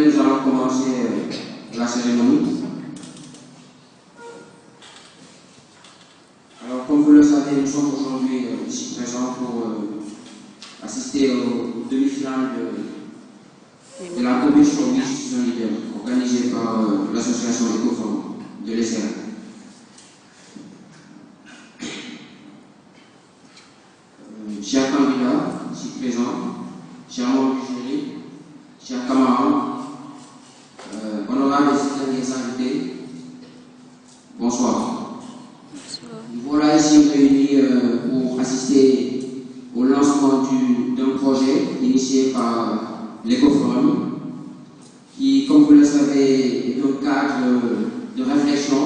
nous allons commencer la cérémonie. Alors, comme vous le savez, nous sommes aujourd'hui ici présents pour assister aux demi-finales de la compétition Miss Leader organisée par l'association Ecoforum de l'ESR. Chers candidats ici présents, chers membres du jury, chers camarades, honorables et distingués invités, bonsoir. Nous voilà ici réunis pour assister au lancement d'un projet initié par l'Ecoforum, qui, comme vous le savez, est un cadre de réflexion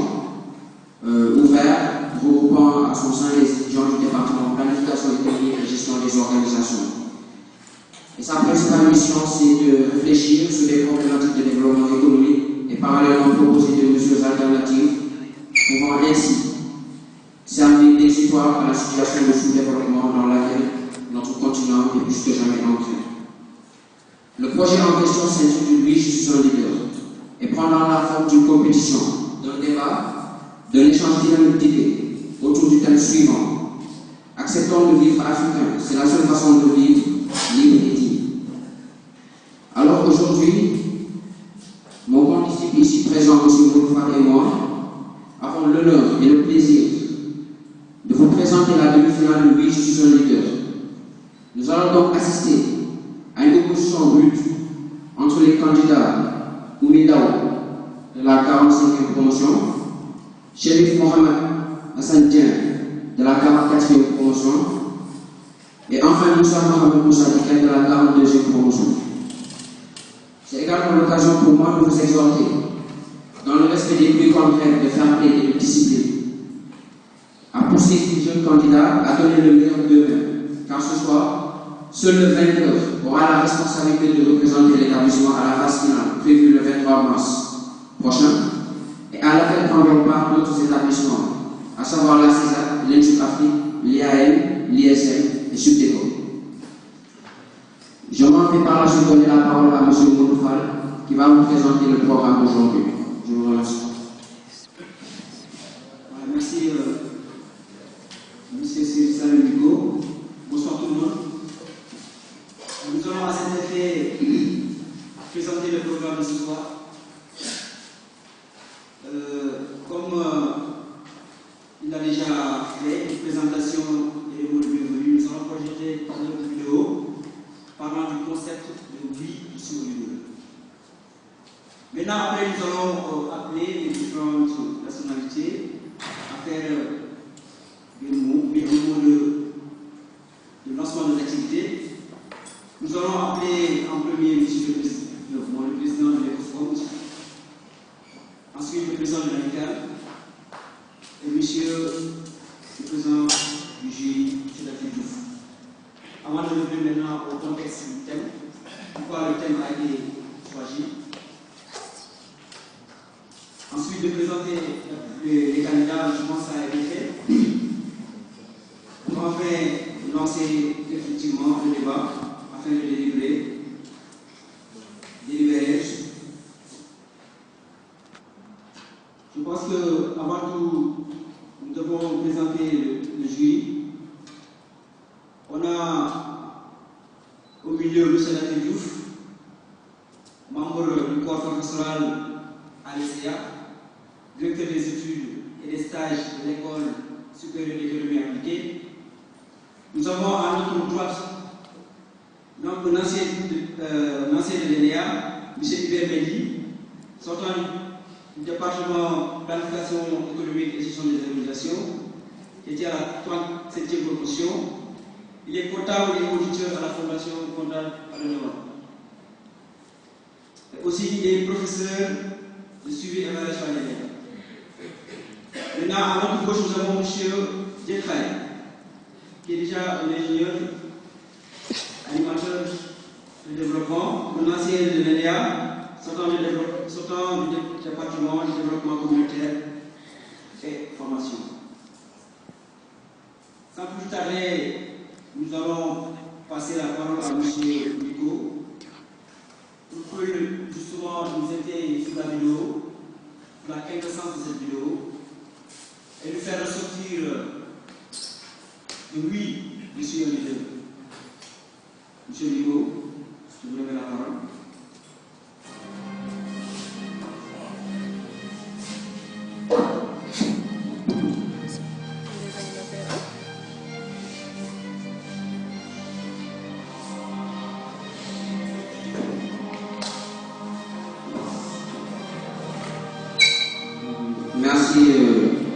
ouvert, regroupant à son sein les étudiants du département de planification économique et gestion des organisations. Et sa principale mission, c'est de réfléchir sur les problématiques de développement économique et parallèlement proposer des mesures alternatives pouvant ainsi servir d'exutoire à la situation de sous-développement dans laquelle notre continent est plus que jamais ancré. Le projet en question s'intitule Oui, je suis un leader et prend dans la forme d'une compétition, d'un débat, d'un échange dynamique d'idées autour du thème suivant. Acceptons de vivre africain, c'est la seule façon de vivre libre et digne. Alors aujourd'hui, mon condisciple ici présent, M. Moulfar et moi, avons l'honneur et le plaisir de vous présenter la demi-finale de Oui, je suis un leader. Nous allons donc assister à une opposition rude entre les candidats Oumidao de la 45e promotion, Chérif Mohamed Hassan Dien de la 44e promotion et enfin Moussa Mohamed Moussa Diken de la 42e promotion. C'est également l'occasion pour moi de vous exhorter, dans le respect des plus grandes règles de fair play et de discipline, à pousser ces jeunes candidats à donner le meilleur d'eux-mêmes, car ce soir, seul le vainqueur aura la responsabilité de représenter l'établissement à la phase finale prévue le 23 mars prochain et à laquelle prendront part d'autres établissements, à savoir la CESAC, l'INSUP Afrique, l'IAM, l'ISM et Subdeco. Je m'en vais par la suite donner la parole à M. Moulfar qui va vous présenter le programme d'aujourd'hui. Je vous remercie. Merci, M. Samuel Hugo. Bonsoir tout le monde. Nous allons à cet effet présenter le programme de ce soir. Comme il a déjà fait une présentation et le mot de bienvenue, nous allons projeter notre vidéo parlant du concept de vie sur l'île. Maintenant, après, nous allons appeler les différentes personnalités à faire des mots de lancement des activités. Nous allons appeler en premier M. le président de l'Ecoforum, ensuite le président de l'ANCAL et M. le président du jury, M. Diouf. Avant de revenir maintenant au contexte du thème, pourquoi le thème a été choisi. Ensuite, de présenter les candidats, je pense que ça a été fait. Pour enfin lancer effectivement le débat afin de délibérer. Je pense qu'avant tout, nous devons présenter le jury. On a au milieu M. Diouf, membre du corps professoral à l'ECA, directeur des études et des stages de l'École supérieure d'économie appliquée. Nous avons à notre droite un ancien de l'ENEA, M. Hubert Mendy, sortant du département de planification économique et gestion des organisations, qui était à la 37e promotion. Il est comptable et auditeur à la Fondation comptable à l'Europe. Aussi, il est professeur de suivi et évaluation annuelle. Maintenant, à notre gauche, nous avons M. Djekhai, qui est déjà un ingénieur, animateur de développement, un ancien de l'ENEA, sortant du département du développement communautaire et formation. Sans plus tarder, nous allons passer la parole à M. Nico Vous pouvez justement nous aider sur la vidéo, la quintessence de cette vidéo, et nous faire ressortir de oui, je suis un leader. Monsieur Ligo, je vous remets la parole. Merci,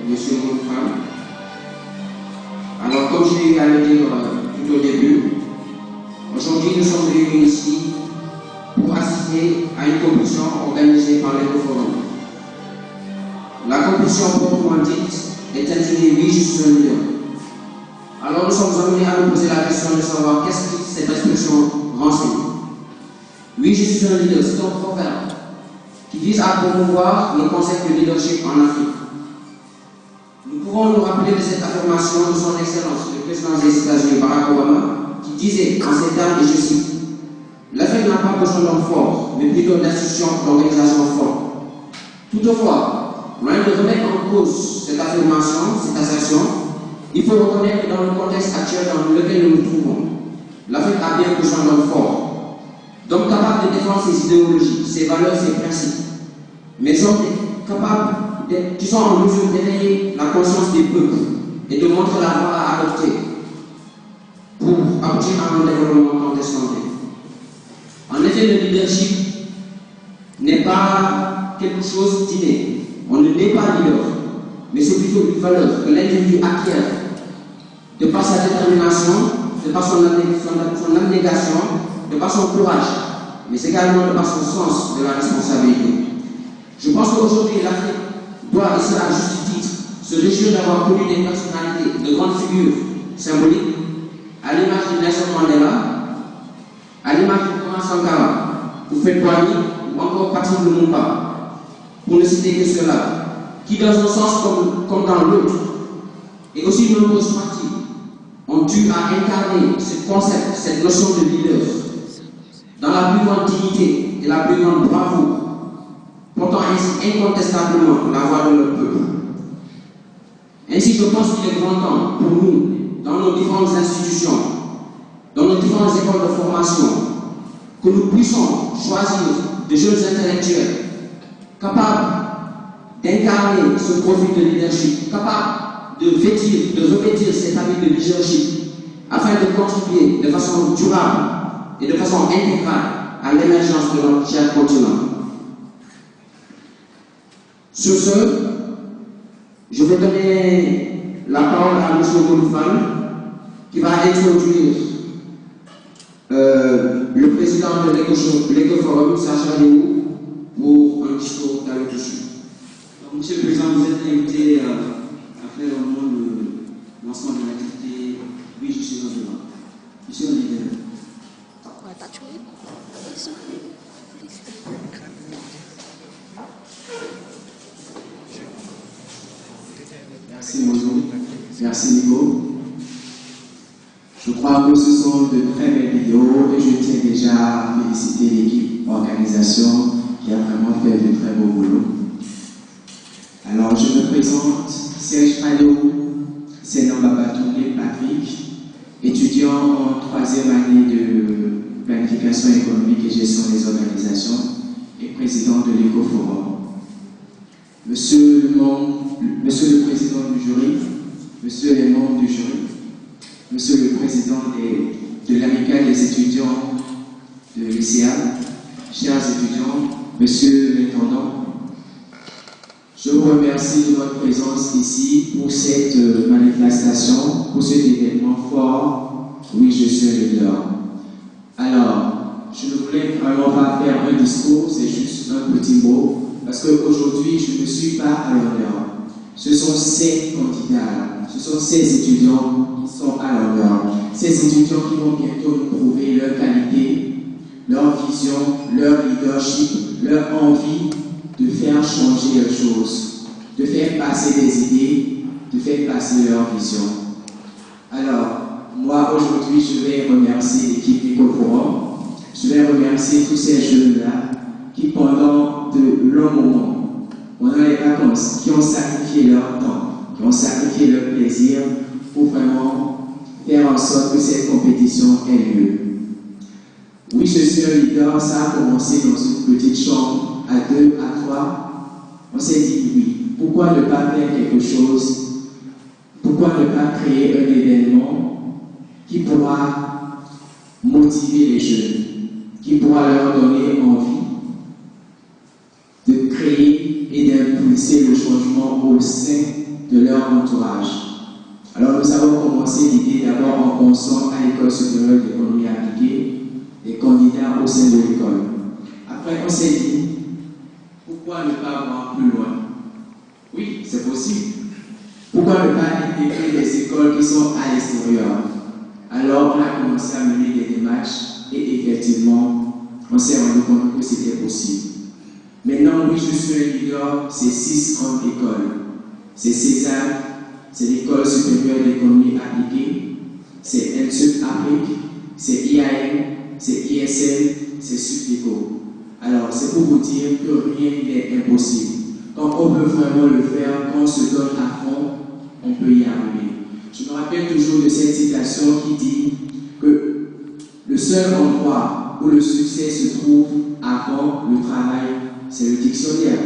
Monsieur Moufal. Alors, comme je l'ai eu à le dire tout au début, aujourd'hui nous sommes réunis ici pour assister à une compétition organisée par l'Ecoforum. La compétition proprement dite est intitulée Oui, je suis un leader. Alors, nous sommes amenés à nous poser la question de savoir qu'est-ce que cette expression renseigne. Oui, je suis un leader, c'est un proverbe qui vise à promouvoir le concept de leadership en Afrique. Nous pouvons nous rappeler de cette affirmation de son Excellence, le président des États-Unis, Barack Obama, qui disait en ces termes, et je cite, l'Afrique n'a pas besoin d'hommes forts, mais plutôt d'institutions d'organisations fortes. Toutefois, loin de remettre en cause cette affirmation, cette assertion, il faut reconnaître que dans le contexte actuel dans lequel nous nous trouvons, l'Afrique a bien besoin d'hommes forts, d'hommes capables de défendre ses idéologies, ses valeurs, ses principes, mais hommes capables, qui sont en mesure d'éveiller la conscience des peuples et de montrer la voie à adopter pour aboutir à un développement contesté. En effet, le leadership n'est pas quelque chose d'inné. On ne n'est pas leader, mais c'est plutôt une valeur que l'individu acquiert de par sa détermination, de par son abnégation, de par son courage, mais également de par son sens de la responsabilité. Je pense qu'aujourd'hui, l'Afrique doit, et c'est à juste titre, se réjouir d'avoir connu des personnalités, de grandes figures symboliques, à l'image de Nelson Mandela, à l'image de Thomas Sankara, ou Houphouët-Boigny, ou encore Patrice Lumumba, pour ne citer que cela, qui dans un sens comme dans l'autre, et aussi de nombreuses parties, ont dû à incarner ce concept, cette notion de leader, dans la plus grande dignité et la plus grande bravoure, portant ainsi incontestablement la voix de notre peuple. Ainsi, je pense qu'il est grand temps pour nous, dans nos différentes institutions, dans nos différentes écoles de formation, que nous puissions choisir de jeunes intellectuels capables d'incarner ce profil de leadership, capables de revêtir cet habit de leadership, afin de contribuer de façon durable et de façon intégrale à l'émergence de notre cher continent. Sur ce, je vais donner la parole à M. Moufal, qui va introduire le président de l'Ecoforum, Sacha Léou, pour un discours d'allocution. Monsieur le Président, vous êtes invité à faire au nom de l'ensemble de l'activité. Oui, je suis devant. Monsieur le leader. Merci Mozo, merci Nico. Je crois que ce sont de très belles vidéos et je tiens déjà à féliciter l'équipe organisation qui a vraiment fait de très beau boulot. Alors je me présente, Serge Paléo, c'est Nambabatouré Patrick, étudiant en 3e année de planification économique et gestion des organisations et président de l'Ecoforum. Monsieur le président du jury, monsieur les membres du jury, monsieur le président de l'amicale des étudiants de l'UCA, chers étudiants, monsieur l'intendant, je vous remercie de votre présence ici pour cette manifestation, pour cet événement fort. Oui, je suis le leader. Alors, je ne voulais vraiment pas faire un discours, c'est juste un petit mot. Parce qu'aujourd'hui, je ne suis pas à l'honneur. Ce sont ces candidats, ce sont ces étudiants qui sont à l'honneur. Ces étudiants qui vont bientôt nous prouver leur qualité, leur vision, leur leadership, leur envie de faire changer les choses, de faire passer des idées, de faire passer leur vision. Alors, moi aujourd'hui, je vais remercier l'équipe Ecoforum. Je vais remercier remercier tous ces jeunes-là qui, pendant de longs moments, pendant les vacances, qui ont sacrifié leur temps, qui ont sacrifié leur plaisir pour vraiment faire en sorte que cette compétition ait lieu. Oui, je suis un leader, ça a commencé dans une petite chambre, à 2, à 3. On s'est dit oui, pourquoi ne pas faire quelque chose? Pourquoi ne pas créer un événement qui pourra motiver les jeunes, qui pourra leur donner envie de créer et d'impulser le changement au sein de leur entourage. Alors nous avons commencé l'idée d'abord en pensant à l'École supérieure d'économie appliquée, les candidats au sein de l'école. Après, on s'est dit, pourquoi ne pas voir plus loin? Oui, c'est possible. Pourquoi ne pas intégrer des écoles qui sont à l'extérieur? Alors, on a commencé à mener des démarches et effectivement, on s'est rendu compte que c'était possible. Maintenant, oui, je suis un leader, c'est 6 grandes écoles. C'est César, c'est l'École supérieure d'économie appliquée, c'est ENSUP Afrique, c'est IAM, c'est ISL, c'est Supéco. Alors, c'est pour vous dire que rien n'est impossible. Quand on veut vraiment le faire, quand on se donne à fond, on peut y arriver. Je me rappelle toujours de cette citation qui dit que le seul endroit où le succès se trouve avant le travail, c'est le dictionnaire.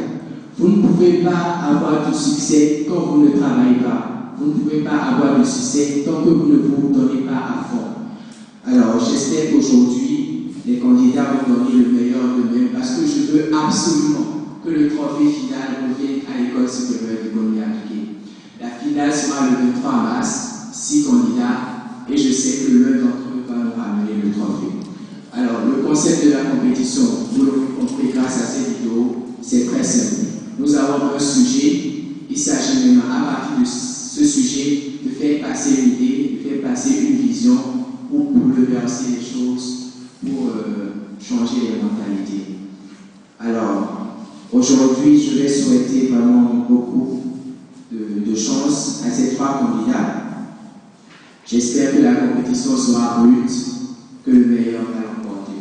Vous ne pouvez pas avoir du succès quand vous ne travaillez pas. Vous ne pouvez pas avoir du succès tant que vous ne vous donnez pas à fond. Alors, j'espère qu'aujourd'hui, les candidats vont donner le meilleur d'eux-mêmes parce que je veux absolument que le trophée final revienne à l'École supérieure d'économie appliquée. La finale sera le 23 mars, 6 candidats, et je sais que l'un d'entre eux va nous ramener le trophée. Alors, le concept de la compétition, vous l'aurez compris grâce à cette vidéo, c'est très simple. Nous avons un sujet, il s'agit maintenant à partir de ce sujet de faire passer une idée, de faire passer une vision pour bouleverser les choses, pour changer les mentalités. Alors, aujourd'hui, je vais souhaiter vraiment beaucoup de chance à ces 3 candidats. J'espère que la compétition sera rude, que le meilleur va l'emporter.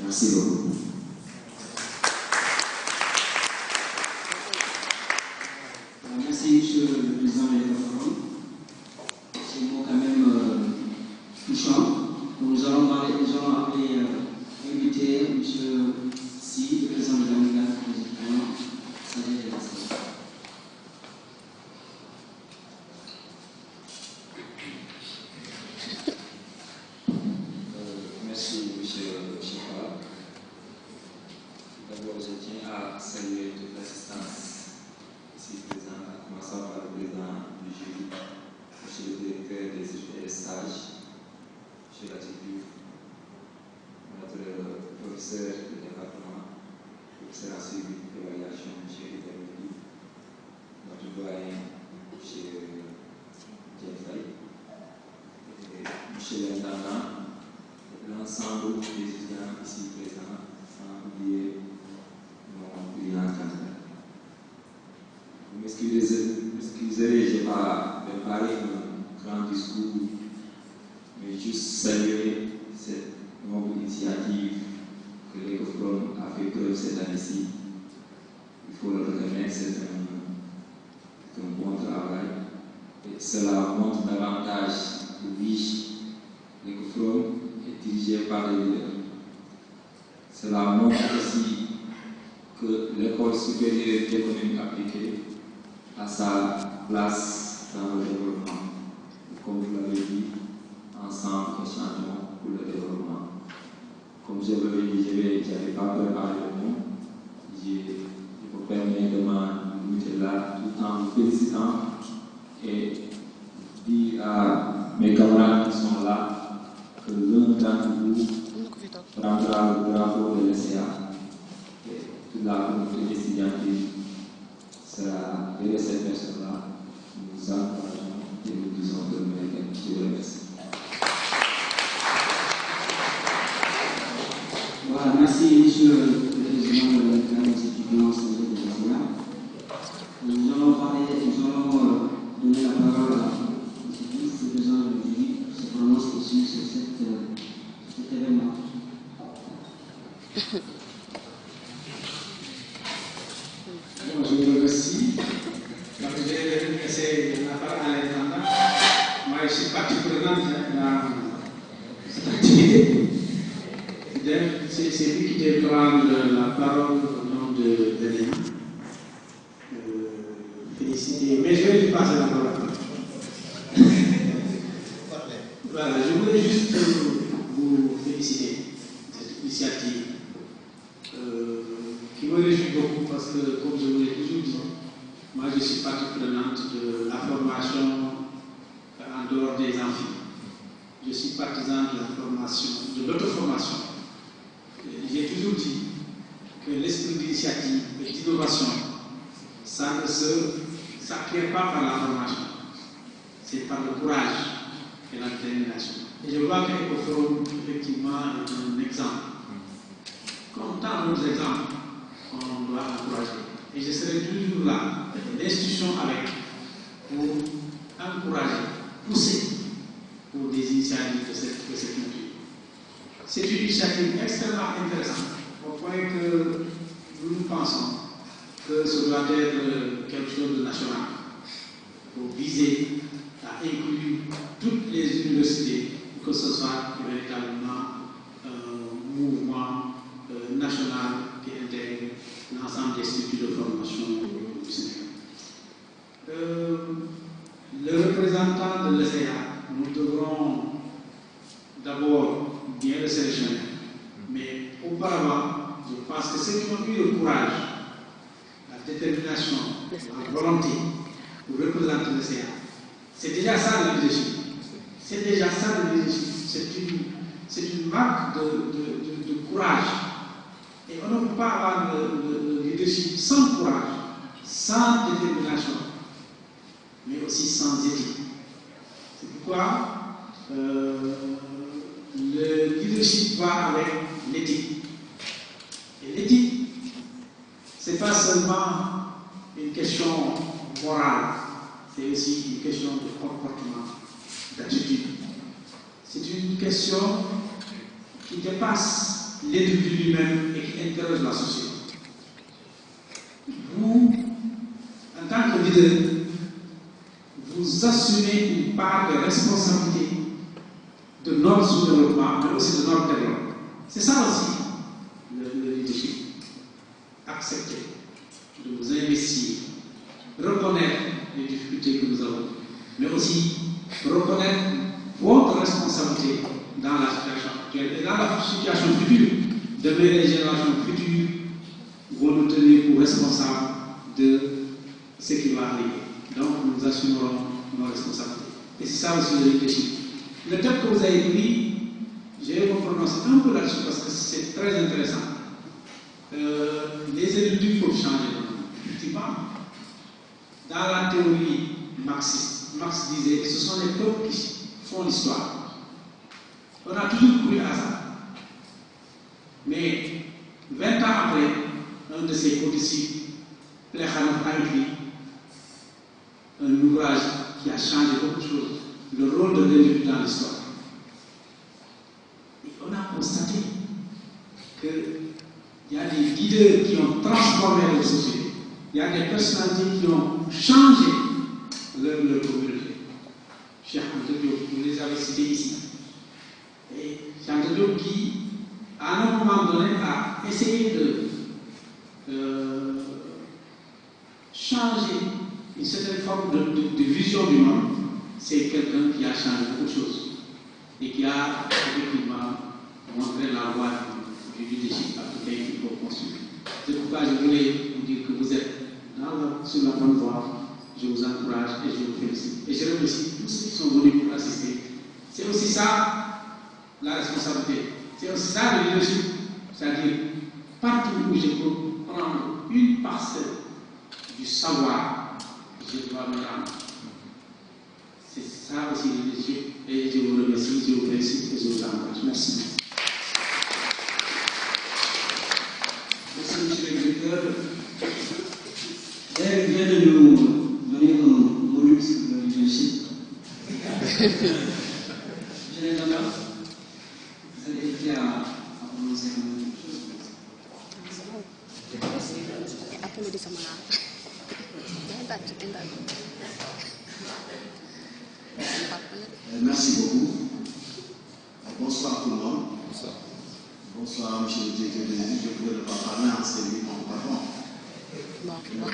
Merci beaucoup. Merci, Monsieur le Président de l'École. C'est un mot quand même touchant. Nous allons inviter M. Si, le président de l'Amical, merci, M. Chifa. D'abord, je tiens à saluer toute l'assistance ici présente, en commençant par le président du jury, M. le directeur des études et des stages, M. Latifu, notre professeur du département, professeur en suivi d'évaluation, M. Hidemidi, notre doyen, M. Djefay, et M. l'intendant, l'ensemble des étudiants ici présents, sans oublier mon brillant candidat. Vous m'excuserez, je n'ai pas préparé un grand discours, mais juste saluer cette noble initiative que l'ECOFROM a fait preuve cette année-ci. Il faut le reconnaître, c'est un bon travail. Et cela montre davantage que l'ECOFROM est dirigé par les leaders. Cela montre aussi que l'École supérieure d'économie appliquée a sa place dans le développement. Comme vous l'avez dit, ensemble, nous changeons pour le développement. Comme je vous l'avais dit, je n'avais pas préparé le mot. Je vous permets de m'inviter là tout en vous félicitant et dire à mes camarades qui sont là que l'un d'entre vous prendra le drapeau de l'ECA et toute la communauté étudiantine sera derrière cette personne-là. Nous encourageons et nous disons que nous mettons. Je vous remercie. Voilà, merci, Monsieur le Président de l'École des étudiants en santé de l'Assemblée. Nous allons donner la parole à M. le Président du jury qui se prononce aussi sur cet événement. c'est lui qui devait prendre la parole au nom de Léna. Féliciter, mais je vais lui passer la parole. Voilà, je voulais juste vous féliciter de cette initiative qui me réjouit beaucoup parce que, comme je vous l'ai toujours dit, moi je suis partie prenante de la formation en dehors des amphis. Je suis partisan de la formation, de l'auto-formation. J'ai toujours dit que l'esprit d'initiative et d'innovation, ça ne s'acquiert pas par la formation, c'est par le courage et la détermination. Et je vois qu'Ecoforum, effectivement, est un exemple. Comme tant d'autres exemples qu'on doit encourager. Et je serai toujours là, l'institution avec, pour encourager, pousser pour des initiatives de cette nature. C'est une initiative extrêmement intéressante, au point que nous pensons que ce doit être quelque chose de national, pour viser à inclure toutes les universités, que ce soit véritablement un mouvement national qui intègre l'ensemble des structures de formation du Sénégal. Le représentant de l'ESEA, nous devrons d'abord bien le sélectionner, mais auparavant, je pense que ceux qui ont eu le courage, la détermination, la volonté pour représenter l'ESEA, c'est déjà ça le leadership. C'est déjà ça le leadership. C'est une marque de courage. Et on ne peut pas avoir le leadership sans courage, sans détermination, mais aussi sans éthique. C'est pourquoi le leadership va avec l'éthique. Et l'éthique, ce n'est pas seulement une question morale, c'est aussi une question de comportement, d'attitude. C'est une question qui dépasse l'individu lui-même et qui interroge la société. Vous, en tant que leader, vous assumez une part de responsabilité de notre sous-développement, mais aussi de notre développement. C'est ça aussi le leadership. Accepter de vous investir, reconnaître les difficultés que nous avons, mais aussi reconnaître votre responsabilité dans la situation actuelle et dans la situation future. Demain, les générations futures vont nous tenir pour responsables de ce qui va arriver. Donc, nous assumerons nos responsabilités. Et c'est ça aussi le leadership. Le thème que vous avez pris, je vais me prononcer un peu là-dessus parce que c'est très intéressant. Les individus peuvent changer. Effectivement, dans la théorie marxiste, Marx disait que ce sont les peuples qui font l'histoire. On a toujours cru à ça. Mais 20 ans après, un de ses codisciples, Plekhanov, a écrit un ouvrage qui a changé beaucoup de choses, le rôle de l'individu dans l'histoire. Et on a constaté qu'il y a des leaders qui ont transformé la société. Il y a des personnalités qui ont changé leur communauté. Cheikh Anta Diop, vous les avez cités ici. Et Cheikh Anta Diop qui, à un moment donné, a essayé de changer une certaine forme de vision du monde. C'est quelqu'un qui a changé beaucoup de choses et qui a effectivement montré la voie du leadership africain qu'il faut construire. C'est pourquoi je voulais vous dire que vous êtes sur la bonne voie. Je vous encourage et je vous félicite. Et je remercie tous ceux qui sont venus pour assister. C'est aussi ça la responsabilité. C'est aussi ça le leadership. C'est-à-dire, partout où je peux prendre une parcelle du savoir, je dois me rendre. C'est ça aussi le leadership. Et je vous remercie, je vous félicite et je vous encourage. Merci. Merci, monsieur le directeur. D'ailleurs, il vient de nous donner un module sur le leadership. Je l'ai d'abord. Vous allez éviter à prononcer la même chose. Merci beaucoup. Bonsoir tout le monde. Bonsoir. Bonsoir, monsieur le directeur des études. Je ne pouvais pas parler en celui mon patron.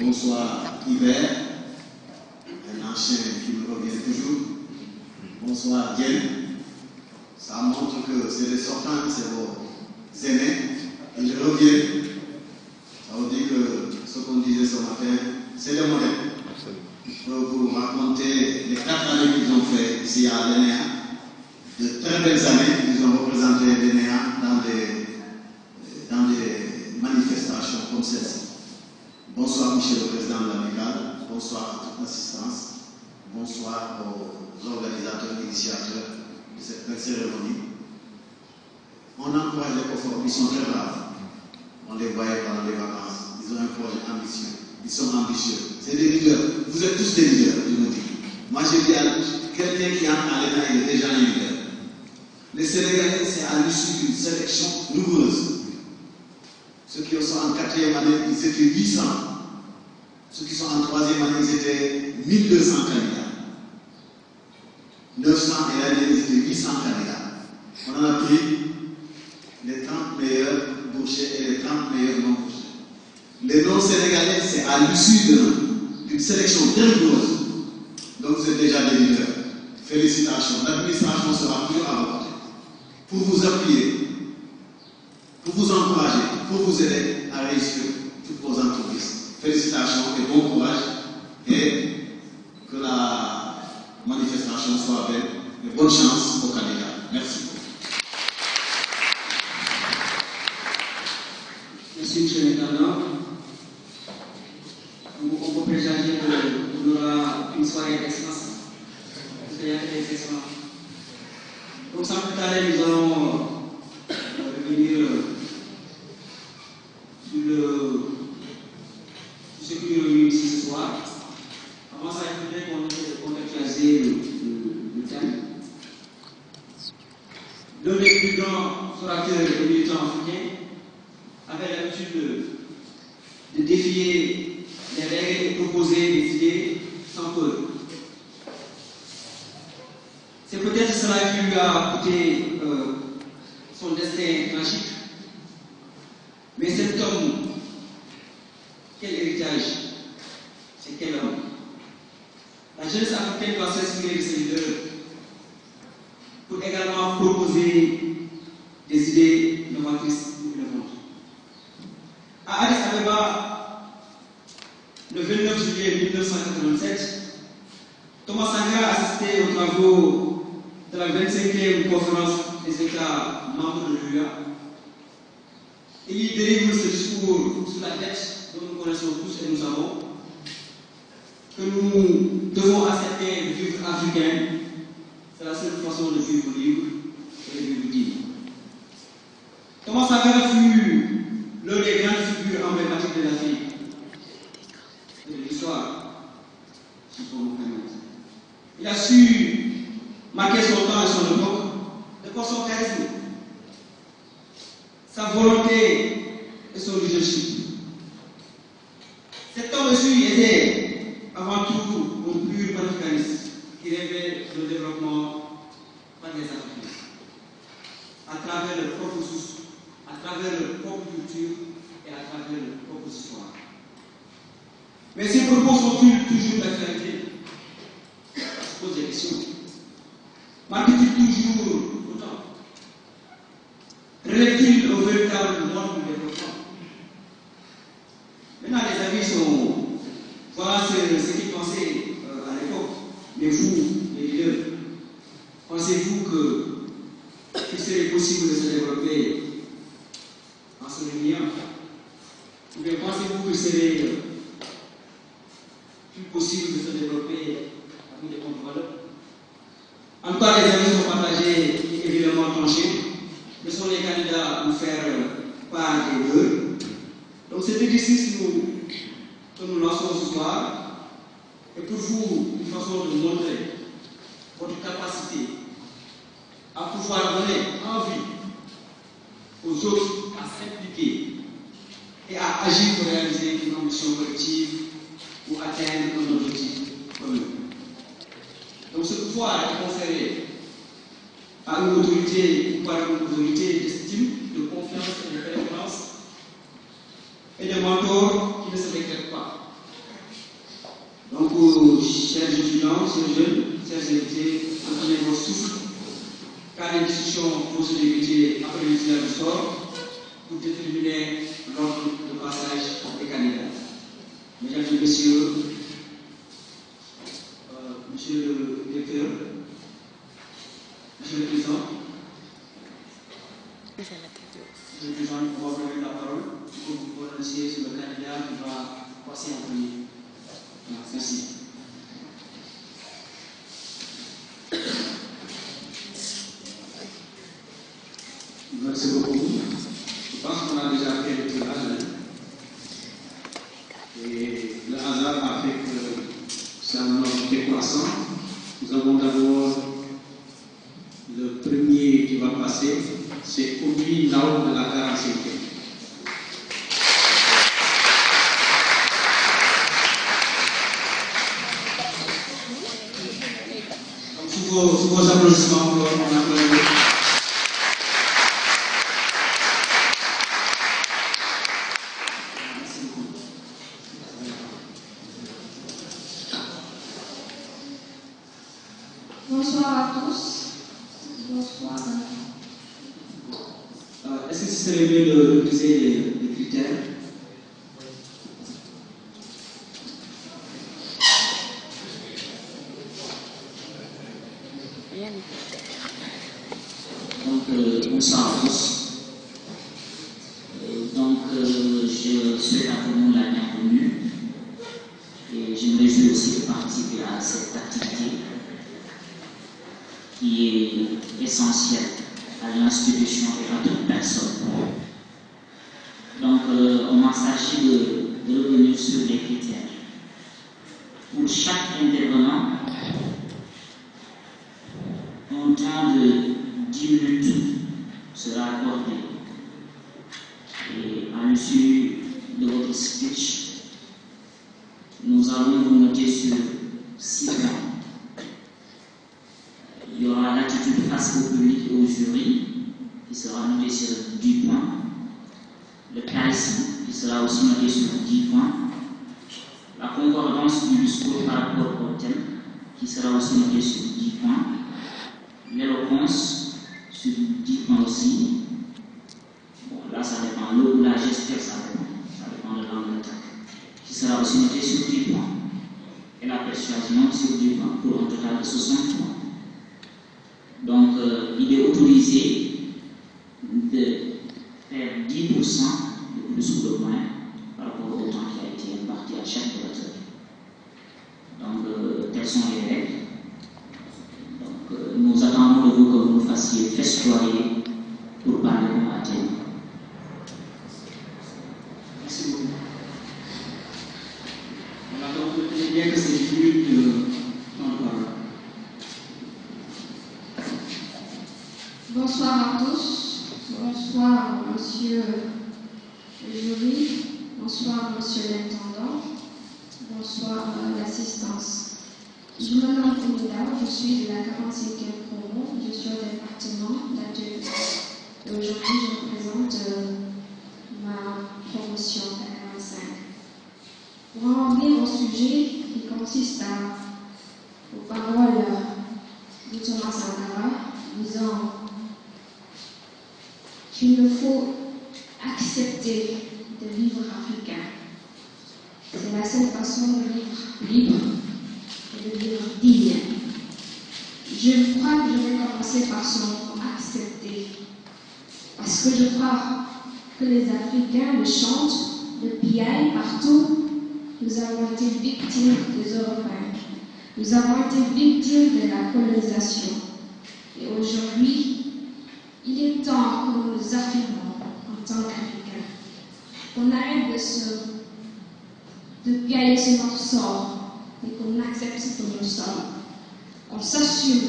Bonsoir, Hubert, un ancien qui me revient toujours. Bonsoir, Diane. Ça montre que c'est les sortants, c'est vos aînés. Et je reviens. Ça veut dire que ce qu'on disait ce matin, c'est le modèle. Je peux vous raconter les 4 années qu'ils ont fait ici à l'ENEA. De très belles années, ils ont représenté l'ENEA dans des manifestations comme celle-ci. Bonsoir, monsieur le président de l'amicale. Bonsoir à toute l'assistance. Bonsoir aux organisateurs, initiateurs de cette belle cérémonie. On encourage les coforts, ils sont très braves. On les voyait pendant les vacances. Ils ont un projet ambitieux. Ils sont ambitieux. C'est des leaders. Vous êtes tous des leaders, je me dis. Moi, je dis à quelqu'un qui entre à l'État, il est déjà un leader. Les Sénégalais, c'est à l'issue d'une sélection rigoureuse. Ceux qui sont en 4e année, ils étaient 800. Ceux qui sont en 3e année, ils étaient 1200 candidats. 900 et l'année, ils étaient 800 candidats. On en a pris les 30 meilleurs bouchers et les 30 meilleurs non bouchers. Les non-sénégalais, c'est à l'issue d'une sélection très rigoureuse. Donc vous êtes déjà des leaders. Félicitations. L'administration sera toujours à vos côtés pour vous appuyer, pour vous encourager, pour vous aider à réussir toutes vos entreprises. Félicitations et bon courage et que la manifestation soit belle et bonne chance aux candidats. Merci. Merci, monsieur l'intendant. On peut présager qu'on aura une soirée d'excellence. Donc, sans plus tarder, nous allons revenir sur ce qui nous réunit ici ce soir. Avant ça, il faudrait qu'on essaie de contextualiser le thème. L'un des plus grands orateurs et militants africains avait l'habitude de défier les règles et proposer des idées sans peur. C'est peut-être cela qui lui a coûté son destin tragique. Mais cet homme, quel héritage? C'est quel homme? La jeunesse africaine doit s'inspirer de ses leaders pour également proposer des idées novatrices pour le monde. À Addis Abeba, le 29 juillet 1987, Thomas Sankara a assisté aux travaux de la 25e conférence des États membres de l'UA. Il y délivre ce discours sur la dette dont nous connaissons tous et nous savons que nous devons accepter de vivre africain. C'est la seule façon de vivre libre et de vivre digne. Thomas Sankara fut l'un des grandes figures emblématiques de l'Afrique et de l'histoire, si je peux me permettre. Il a su marquer son temps et son époque de par son charisme, sa volonté et son leadership. Cet homme aussi était avant tout un pur panafricaniste qui rêvait de développement par les Africains, à travers leur propre source, à travers leur propre culture et à travers leur propre histoire. Mais ces propos sont-ils toujours d'actualité? Je pose des questions. Marque-t-il toujours autant? Relève-t-il au véritable monde du développement? Maintenant, les avis sont. Voilà ce qu'ils pensaient à l'époque. Mais vous, les leaders, pensez-vous qu'il serait possible de se développer en se réuniant? Ou bien pensez-vous qu'il serait plus possible de se développer avec des contre-valeurs? En tout cas, les avis sont partagés et évidemment tranchés. Ce sont les candidats à nous faire part des deux. Donc, cet exercice que nous lançons ce soir est pour vous une façon de montrer votre capacité à pouvoir donner envie aux autres à s'impliquer et à agir pour réaliser une ambition collective ou atteindre un objectif commun. Donc ce pouvoir est conféré à une autorité ou par une autorité d'estime, de confiance et de mentors qui ne se décrètent pas. Donc, chers étudiants, chers jeunes, chers invités, entretenez votre souffle, car les discussions vont se débuter après le tirage du sort pour déterminer l'ordre de passage des candidats. Mesdames et messieurs, monsieur le directeur, monsieur le président, on va prendre la parole pour vous prononcer sur le candidat qui va passer en premier. Merci. Merci beaucoup. Je pense qu'on a déjà fait le tirage. Et le hasard a fait que c'est un ordre décroissant. Nous avons d'abord le premier qui va passer, c'est Obi Nao de la 45e. Sous vos applaudissements, on applaudit. Bonsoir à tous. Bonsoir. Est-ce que ce serait mieux de briser les critères? Donc, bonsoir à tous. Je souhaite à tout le monde la bienvenue et je me réjouis aussi de participer à cette activité qui est essentielle à l'institution et à toute personne. Donc, on m'a s'agit de revenir sur les critères. Pour chaque intervenant, un temps de 10 minutes sera accordé. Et à l'issue de votre speech, nous allons vous noter sur 6 points. Il y aura l'attitude face au public et au jury, qui sera noté sur 10 points. Le charisme, qui sera aussi noté sur 10 points. La concordance du discours par rapport au thème, qui sera aussi noté sur 10 points. L'éloquence, sur 10 points aussi. Bon, là, ça dépend. L'eau ou la gesture, ça dépend de l'angle, qui sera aussi noté sur 10 points. Et la persuasion sur 10 points, pour un total de 60 points. Donc, il est autorisé de faire 10% de plus ou de moins par rapport au temps qui a été imparti à chaque orateur. Donc, quelles sont les règles? Donc, nous attendons de vous que vous nous fassiez festoyer pour parler comme Athènes. Merci beaucoup. On a donc bien que c'est 10 minutes de temps de parole. Bonsoir à tous. Bonsoir, monsieur le jury. Bonsoir, monsieur l'intendant. Bonsoir, l'assistance. Je me nomme Oumida, je suis de la 45e promo, je suis au département d'Adjeu. Et aujourd'hui, je présente ma promotion à 45. Pour en venir au sujet qui consiste aux paroles de Thomas Sankara, disant qu'il nous faut accepter de vivre africain. C'est la seule façon de vivre libre et de vivre digne. Je crois que je vais commencer par son mot accepter. Parce que je crois que les Africains le chantent, le piaillent partout. Nous avons été victimes des Européens. Nous avons été victimes de la colonisation. Et aujourd'hui, il est temps que nous nous affirmons en tant qu'Africains. Qu'on arrête de piailler sur notre sort et qu'on accepte ce que nous sommes. Qu'on s'assume,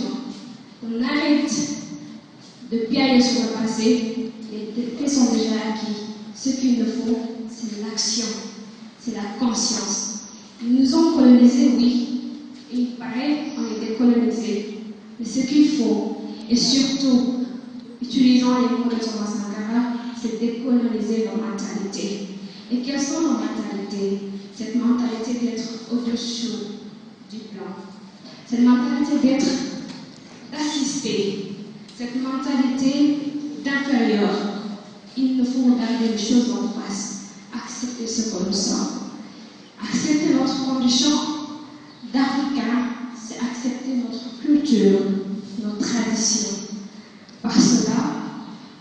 qu'on arrête de piailler sur le passé. Les faits sont déjà acquis. Ce qu'il nous faut, c'est l'action, c'est la conscience. Ils nous ont colonisés, oui. Et il paraît qu'on était colonisés. Mais ce qu'il faut, et surtout, utilisant les mots de Thomas Sankara, c'est décoloniser leur mentalité. Et quelles sont nos mentalités? Cette mentalité d'être au-dessous du plan. Cette mentalité d'assister. Cette mentalité d'inférieur. Il nous faut regarder les choses en face. Accepter ce que nous sommes. Accepter notre condition d'Africain, c'est accepter notre culture, nos traditions. Par cela,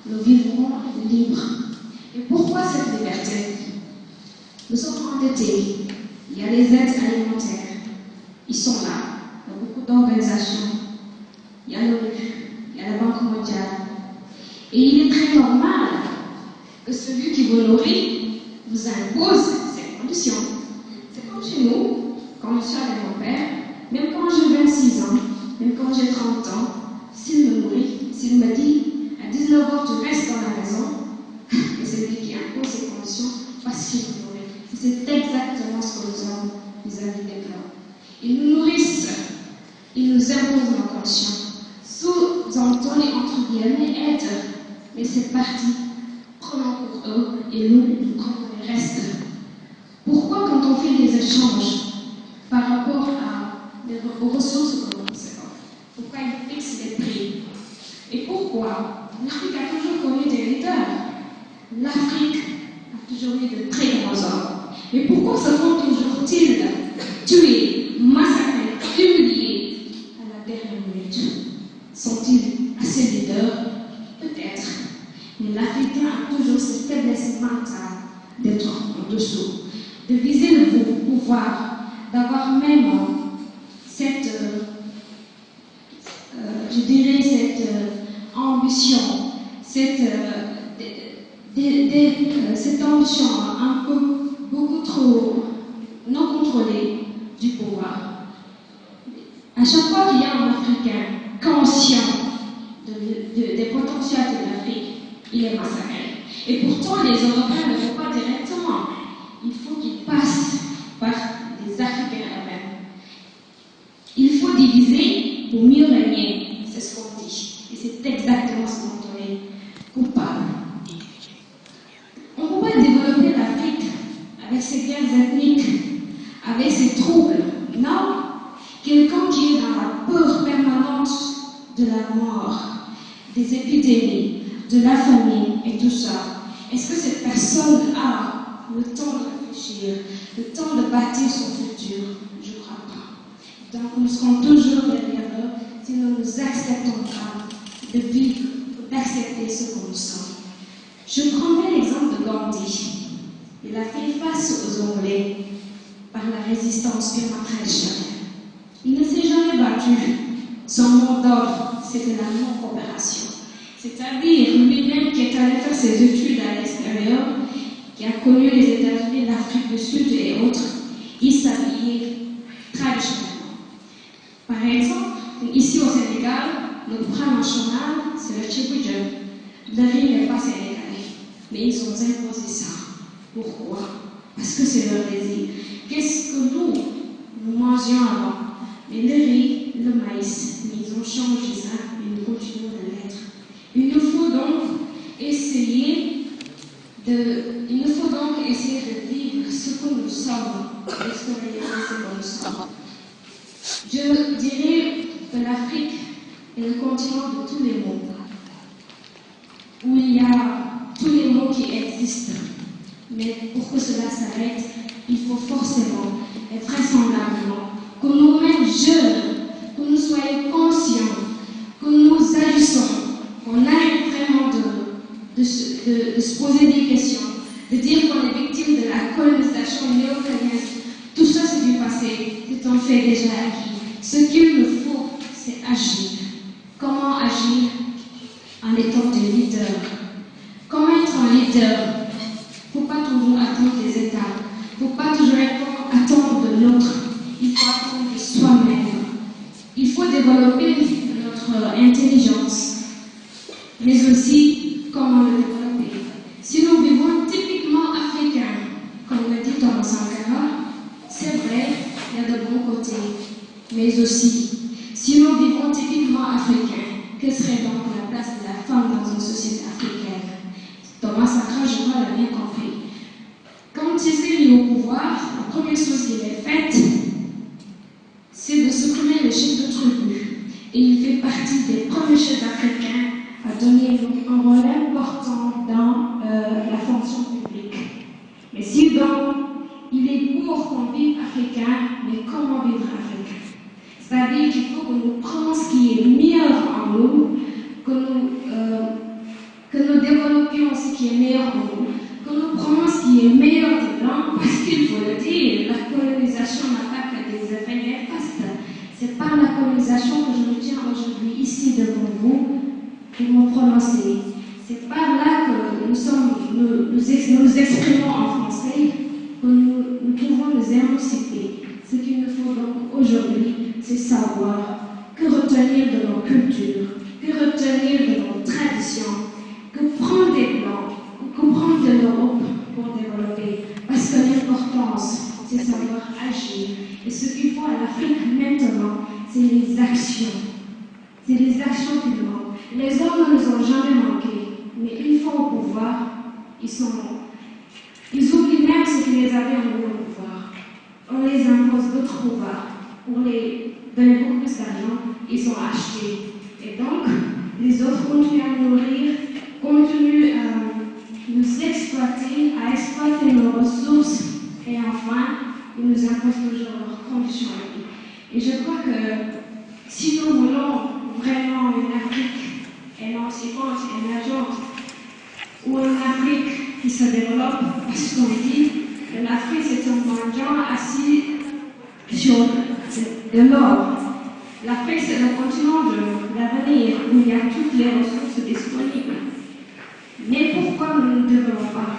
nous vivrons libres. Et pourquoi cette liberté? Nous sommes endettés. Il y a les aides alimentaires. Ils sont là. Il y a beaucoup d'organisations. Il y a l'ONU, il y a la Banque mondiale. Et il est très normal que celui qui vous nourrit vous impose ces conditions. C'est comme chez nous, quand je suis avec mon père, même quand j'ai 26 ans, même quand j'ai 30 ans, s'il me nourrit, s'il me dit à 19h tu restes dans la maison, et c'est lui qui impose ces conditions parce qu'il me nourrit. C'est exactement ce que nous avons vis-à-vis des Blancs. Ils nous nourrissent, ils nous imposent nos conditions. Sous-entendez entre guillemets aide, mais c'est parti. Prenons pour eux et nous prenons le reste. Pourquoi quand on fait des échanges par rapport aux ressources que nous recevons, pourquoi ils fixent les prix? Et pourquoi l'Afrique a toujours connu des leaders? L'Afrique a toujours eu de très grands hommes. Mais pourquoi se font toujours-ils tuer, massacrer, humilier à la dernière minute? Sont-ils assez leaders? Peut-être. Mais l'Africain a toujours cette faiblesse mentale d'être en dessous, de viser le pouvoir, d'avoir même cette, ambition, cette ambition un peu beaucoup trop non contrôlée du pouvoir. À chaque fois qu'il y a un Africain conscient des potentiels de l'Afrique, il est massacré. Et pourtant, les Européens ne le font pas directement. Il faut qu'ils passent par les Africains eux-mêmes. Il faut diviser pour mieux régner. C'est ce qu'on dit. Et c'est exactement ce dont on est coupable. On ne peut pas développer l'Afrique avec ses guerres ethniques, avec ses troubles. Non. Quelqu'un qui est dans la peur permanente de la mort, des épidémies, de la famine et tout ça, est-ce que cette personne a le temps de réfléchir, le temps de bâtir son futur? Je ne crois pas. Donc nous serons toujours derrière eux si nous ne nous acceptons pas de vivre, d'accepter ce que nous sommes. Je prendrai l'exemple de Gandhi. Il a fait face aux Anglais par la résistance purement traditionnelle. Il ne s'est jamais battu. Son mot d'ordre, c'était la non-coopération. C'est-à-dire lui-même qui est allé faire ses études à l'extérieur, qui a connu les États-Unis, l'Afrique du Sud et autres, il s'habillait traditionnellement. Par exemple, ici au Sénégal, notre plat national, c'est le tchibouja. Le riz n'est pas sénégalais, mais ils ont imposé ça. Pourquoi? Parce que c'est leur désir. Qu'est-ce que nous mangions avant? Mais le riz, le maïs, ils ont changé ça et nous continuons de l'être. Il nous faut donc essayer de vivre ce que nous sommes, d'expérimenter ce que nous sommes. Je dirais que l'Afrique est le continent de tous les mots, où il y a tous les mots qui existent. Mais pour que cela s'arrête, il faut forcément et vraisemblablement que nous-mêmes jeunes, que nous soyons conscients, que nous agissons, qu'on arrête vraiment de se poser des questions, de dire qu'on est victime de la colonisation néo-coloniale. Tout ça c'est du passé, c'est un fait déjà acquis. Ce qu'il nous faut, c'est agir. Comment agir? En étant des leaders. Comment être un leader? Il ne faut pas toujours attendre des États. Il ne faut pas toujours attendre de l'autre. Il faut attendre de soi-même. Il faut développer notre intelligence, mais aussi comment le développer. Si nous vivons typiquement africains, comme le dit Thomas Sankara, c'est vrai, il y a de bons côtés, mais aussi, si nous vivons typiquement africains, que serait donc la place de la femme dans une société africaine? Thomas Sankara, je crois, l'a bien compris. Quand savoir, la première chose qu'il est faite, c'est de supprimer les chefs de tribu. Et il fait partie des premiers chefs africains à donner un rôle important dans la fonction publique. Mais si donc, il est pour qu'on vive africain, mais comment vivre africain? C'est-à-dire qu'il faut que nous prenions ce qui est meilleur en nous, que nous développions ce qui est meilleur en nous, que nous prenions ce qui est meilleur dedans, parce qu'il faut le dire, la colonisation n'a pas que des effets néfastes. C'est par la colonisation que je me tiens aujourd'hui ici devant vous pour me prononcer. C'est par là que nous exprimons en français, que nous pouvons nous émanciper. Ce qu'il nous faut donc aujourd'hui, c'est savoir que retenir de nos cultures, que retenir de nos traditions, que prendre des plans, que prendre de l'Europe pour développer. Parce que l'importance, c'est savoir agir. Et ce qu'il faut à l'Afrique maintenant, c'est les actions. C'est les actions qui nous manquent. Les hommes ne nous ont jamais manqué, mais une fois au pouvoir, ils oublient même ce qu'ils les avaient envoyés au pouvoir. On les impose d'autres pouvoirs. Pour les donner beaucoup plus d'argent, ils sont achetés. Et donc, les autres continuent à nous nourrir, continuent à nous exploiter, à exploiter nos ressources, et enfin, ils nous imposent toujours leurs conditions de vie. Et je crois que si nous voulons vraiment une Afrique émancipante, émergente, ou une Afrique qui se développe, parce qu'on dit que l'Afrique c'est un mendiant assis sur de l'or. L'Afrique c'est le continent de l'avenir où il y a toutes les ressources disponibles. Mais pourquoi nous ne devons pas?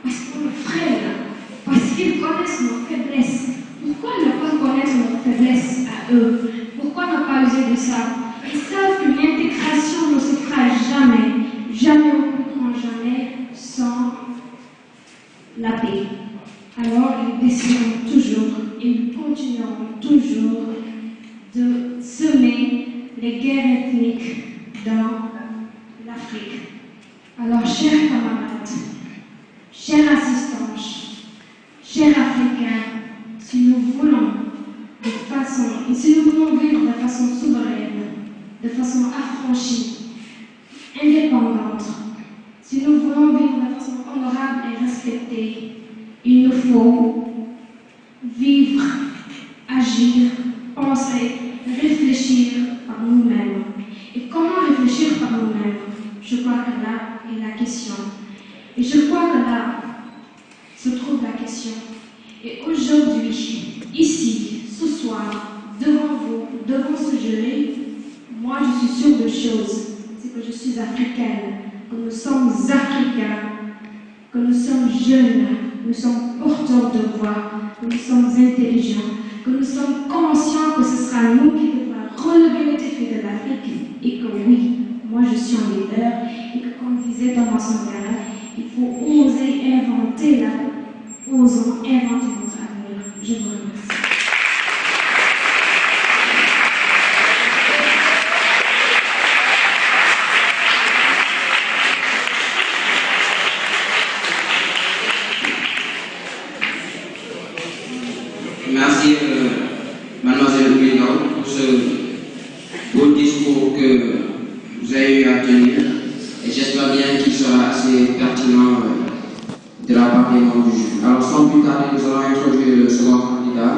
Parce qu'on freine, parce qu'ils connaissent nos faiblesses. Pourquoi ne pas connaître nos faiblesses à eux? Pourquoi ne pas user de ça? Ils savent que l'intégration ne se fera jamais, jamais au plus grand jamais, sans la paix. Alors ils décideront toujours, ils continueront toujours de semer les guerres ethniques dans l'Afrique. Alors, chers camarades, chers assistants, chers Africains, si nous voulons vivre de façon souveraine, de façon affranchie, indépendante, si nous voulons vivre de façon honorable et respectée, il nous faut vivre, agir, penser, réfléchir par nous-mêmes. Et comment réfléchir par nous-mêmes? Je crois que là est la question. Et je crois que là se trouve la question. Et aujourd'hui, ici, ce soir, devant vous, devant ce jury, moi je suis sûre de choses. C'est que je suis africaine, que nous sommes africains, que nous sommes jeunes, nous sommes porteurs de voix, que nous sommes intelligents, que nous sommes conscients que ce sera nous qui devrons relever les défis de l'Afrique et que oui, moi je suis un leader et que comme disait Thomas Sankara, il faut oser inventer osons inventer notre avenir. Je vous remercie. Merci, mademoiselle Oumédor, pour ce beau discours que vous avez eu à tenir. Et j'espère bien qu'il sera assez pertinent de la part des membres du jury. Alors, sans plus tarder, nous allons introduire le second candidat,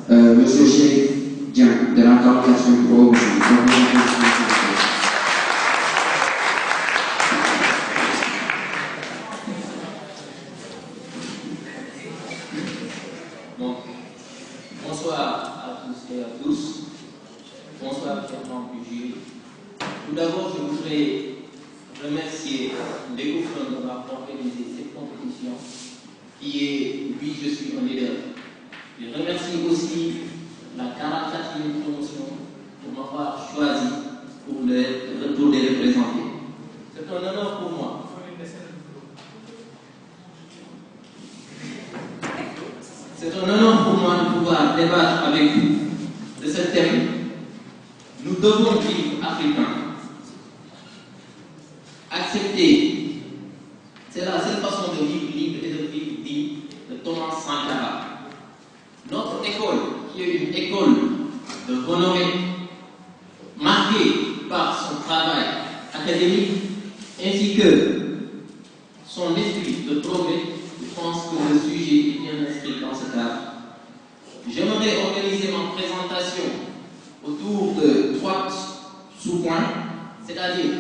M. Cheikh Dieng, de la coordination pro. Bonsoir à tous et à tous. Bonsoir, chers membres du jury. Tout d'abord, je voudrais remercier l'EcoFront d'avoir organisé cette compétition qui est Oui, je suis un leader. Je remercie aussi la 44e promotion pour m'avoir choisi pour les représenter. C'est un honneur pour moi. C'est un honneur pour moi de pouvoir débattre avec vous de ce thème. Nous devons vivre africains. Accepter, c'est la seule façon de vivre libre et de vivre digne de Thomas Sankara. qui est une école de renommée, marquée par son travail académique ainsi que son esprit de progrès, je pense que le sujet est bien inscrit dans ce cadre. J'aimerais organiser ma présentation autour de 3 sous-points, c'est-à-dire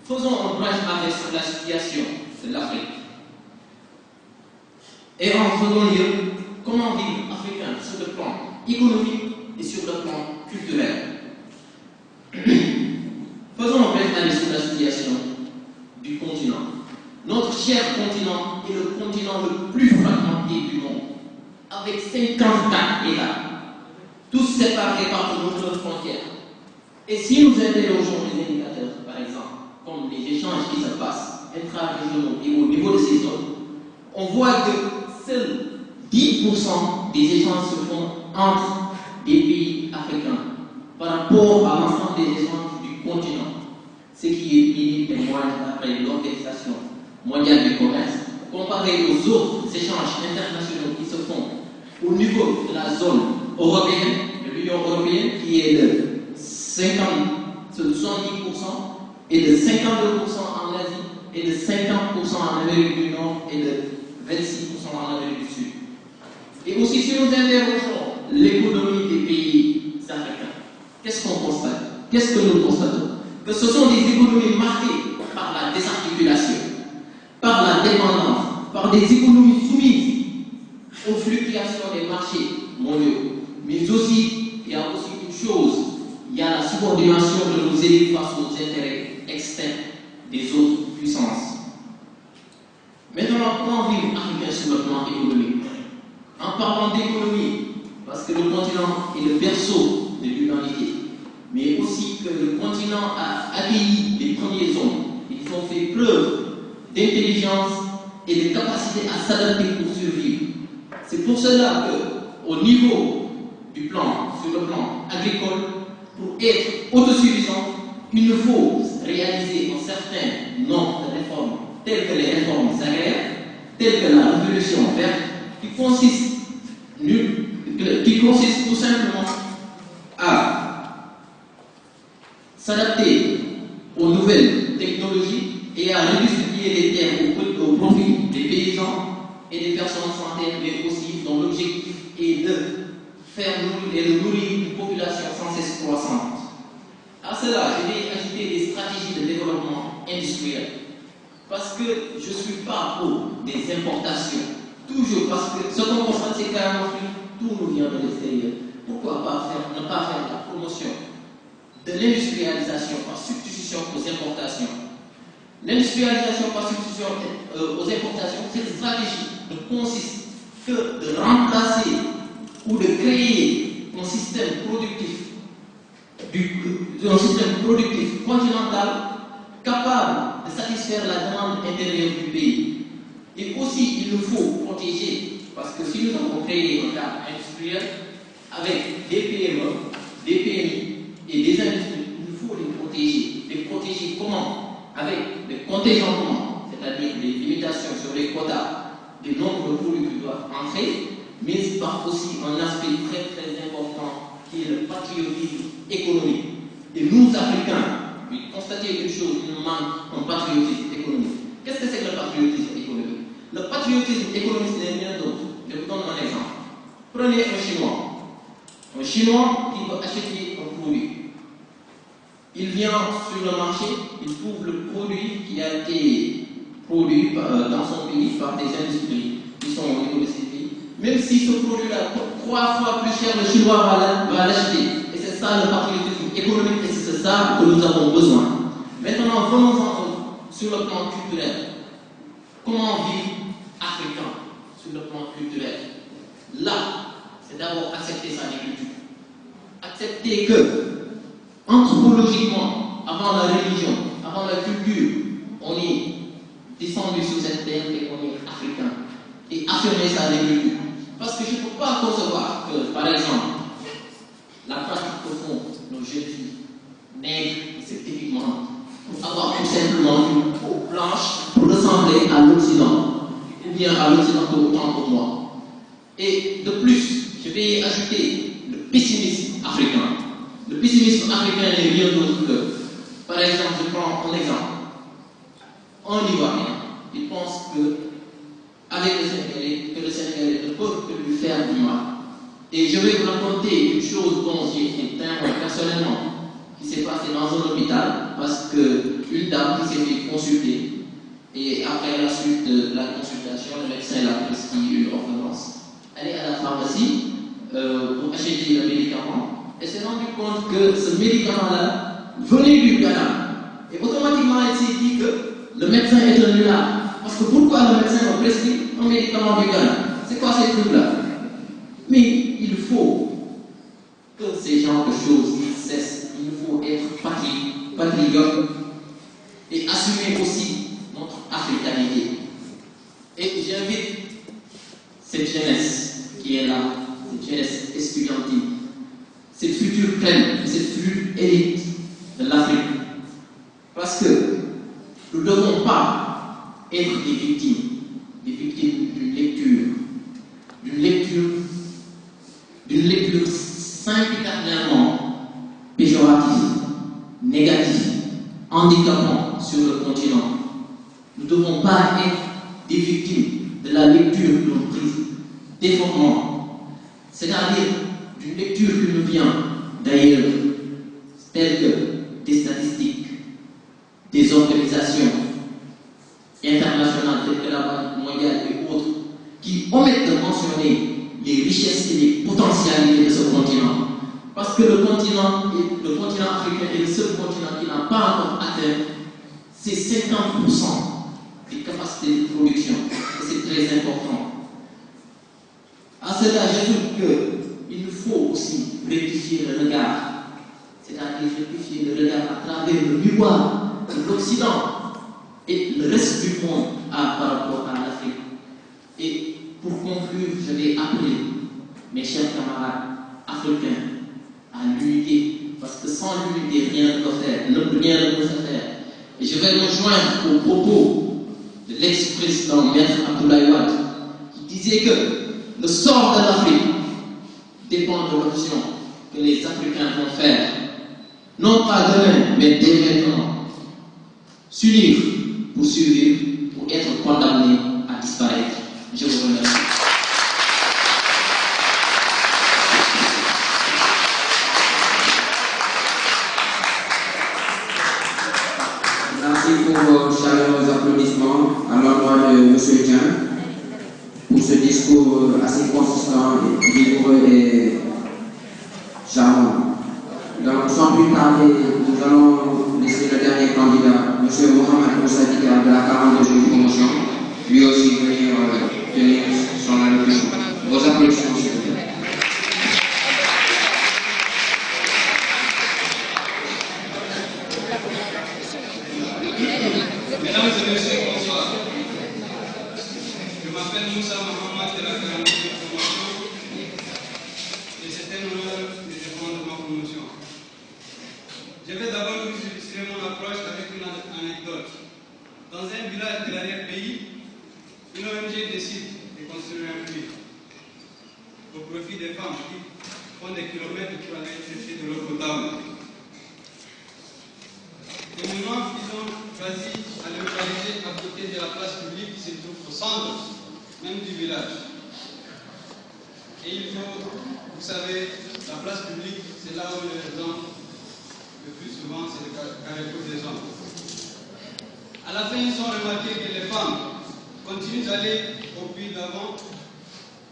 faisons un bref arrêt sur la situation de l'Afrique. Et en second lieu, comment vivre africain sur le plan économique et sur le plan culturel. Faisons un bref arrêt sur la situation du continent. Notre cher continent est le continent le plus fragmenté du monde, avec 54 États, tous séparés par de nombreuses frontières. Et si nous interrogeons les indicateurs, par exemple, comme les échanges qui se passent intra-régionaux et au niveau de ces zones, on voit que seuls 10% des échanges se font entre des pays africains par rapport à l'ensemble des échanges du continent, ce qui est minime et moindre après l'Organisation mondiale du commerce, comparé aux autres échanges internationaux qui se font au niveau de la zone européenne, de l'Union européenne, qui est de 70% et de 52% en Asie et de 50% en Amérique du Nord et de 26% en Amérique du Sud. Et aussi, si nous interrogeons l'économie des pays africains, qu'est-ce qu'on constate? Qu'est-ce que nous constatons? Que ce sont des économies marquées par la désarticulation, par la dépendance, par des économies soumises aux fluctuations des marchés mondiaux. Mais aussi, il y a aussi une chose, il y a la subordination de nos élites face aux intérêts externes des autres puissances. Maintenant, comment vivre africain sur le plan économique? En parlant d'économie, parce que le continent est le berceau de l'humanité, mais aussi que le continent a accueilli les premiers hommes. Ils ont fait preuve d'intelligence et de capacité à s'adapter pour survivre. C'est pour cela qu'au niveau du plan, sur le plan agricole, pour être autosuffisant, il nous faut réaliser un certain nombre de réformes, telles que les réformes agraires, telles que la révolution verte, qui consiste tout simplement à s'adapter aux nouvelles technologies et à redistribuer les terres au profit des paysans et des personnes sans terre, mais aussi dont l'objectif est de faire nourrir une population sans cesse croissante. À cela, je vais ajouter des stratégies de développement industriel. Parce que je ne suis pas pour des importations. Toujours, parce que ce qu'on constate, c'est carrément que tout nous vient de l'extérieur. Pourquoi ne pas faire la promotion de l'industrialisation par substitution aux importations? L'industrialisation par substitution aux importations, cette stratégie ne consiste que de remplacer ou de créer un système productif continental capable de satisfaire la demande intérieure du pays. Et aussi, il nous faut protéger, parce que si nous avons créé un cadre industriel avec des PME, des PMI et des industries, il nous faut les protéger. Les protéger comment? Avec des contingentements, c'est-à-dire des limitations sur les quotas du nombre de produits qui doivent entrer, mais par aussi un aspect très très important qui est le patriotisme économique. Et nous, Africains, vous constatez une chose, il nous manque un patriotisme économique. Qu'est-ce que c'est que le patriotisme économique? Le patriotisme économique, ce n'est rien d'autre. Je vous donne un exemple. Prenez un Chinois. Un Chinois qui veut acheter un produit. Il vient sur le marché, il trouve le produit qui a été produit dans son pays par des industries qui sont au niveau de ces pays. Même si ce produit-là coûte 3 fois plus cher, le Chinois va l'acheter. Et c'est ça le patriotisme économique et c'est ça que nous avons besoin. Maintenant, venons-en sur le plan culturel. Comment vivre africain sur le plan culturel? Là, c'est d'abord accepter sa culture. Accepter que, anthropologiquement, avant la religion, avant la culture, on est descendu sur cette terre et on est africain. Et affirmer sa culture. Parce que je ne peux pas concevoir que, par exemple, la pratique que font nos jeunes filles nègres, c'est typiquement pour avoir tout simplement une peau blanche pour ressembler à l'Occident, ou bien à l'Occident autant pour moi. Et de plus, je vais ajouter pessimisme africain. Le pessimisme africain n'est rien d'autre que, par exemple, je prends un exemple. Un Ivoirien, il pense que avec le Sénégalais ne peut que lui faire du mal. Et je vais vous raconter une chose dont j'ai été témoin personnellement, qui s'est passée dans un hôpital, parce qu'une dame qui s'est fait consulter, et après la suite de la consultation, le médecin l'a prescrit une ordonnance. Elle est à la pharmacie pour acheter le médicament, et s'est rendu compte que ce médicament-là venait du Ghana. Et automatiquement, elle s'est dit que le médecin est un nulard. Parce que pourquoi le médecin m'a prescrit un médicament du Ghana? C'est quoi ces trucs-là? Mais il faut que ces genres de choses cessent. Il faut être patriote et assumer aussi notre africanité. Et j'invite cette jeunesse qui est là, cette jeunesse estudiantine, cette future crème, cette future élite de l'Afrique. Parce que nous ne devons pas être des victimes d'une lecture singulièrement péjorative, négative, handicapante sur le continent. Nous ne devons pas être des victimes de la lecture que nous prise déformant, c'est-à-dire d'une lecture qui nous vient d'ailleurs, telle que des statistiques, des organisations internationales telles que la Banque mondiale et autres, qui omettent de mentionner les richesses et les potentialités de ce continent. Parce que le continent africain est le seul continent qui n'a pas encore atteint ces 50% des capacités de production. Et c'est très important. À cela, j'ajoute qu'il nous faut aussi rectifier le regard, c'est-à-dire rectifier le regard à travers le miroir de l'Occident et le reste du monde par rapport à l'Afrique. Et pour conclure, je vais appeler mes chers camarades africains à l'unité, parce que sans l'unité, rien ne peut se faire. Et je vais me joindre aux propos de l'ex-président Maître Abdoulaye Wade, qui disait que le sort de l'Afrique dépend de l'option que les Africains vont faire, non pas demain, mais dès maintenant. S'unir pour survivre, pour être condamnés à disparaître. Je vous remercie. Merci pour vos chaleureux applaudissements à l'endroit de M. Dieng pour ce discours assez consistant, rigoureux et charmant. Donc, sans plus tarder, nous allons laisser le dernier candidat, M. Mohamed Moussadika de la 42e promotion, lui aussi venir tenir son allocution. Vos applaudissements, s'il vous plaît. Mesdames et messieurs, bonsoir. Je m'appelle Moussa Mohamed de la 42e promotion et c'est un honneur de défendre ma promotion. Je vais d'abord vous illustrer mon approche avec une anecdote. Dans un village de l'arrière-pays, une ONG décide de construire un puits au profit des femmes qui font des kilomètres pour aller chercher de l'eau potable. Le moment qu'ils ont choisi à le localiser à côté de la place publique qui se trouve au centre même du village. Et il faut, vous savez, la place publique, c'est là où les gens, le plus souvent, c'est le carrefour des hommes. À la fin, ils ont remarqué que les femmes continuent d'aller au puits d'avant,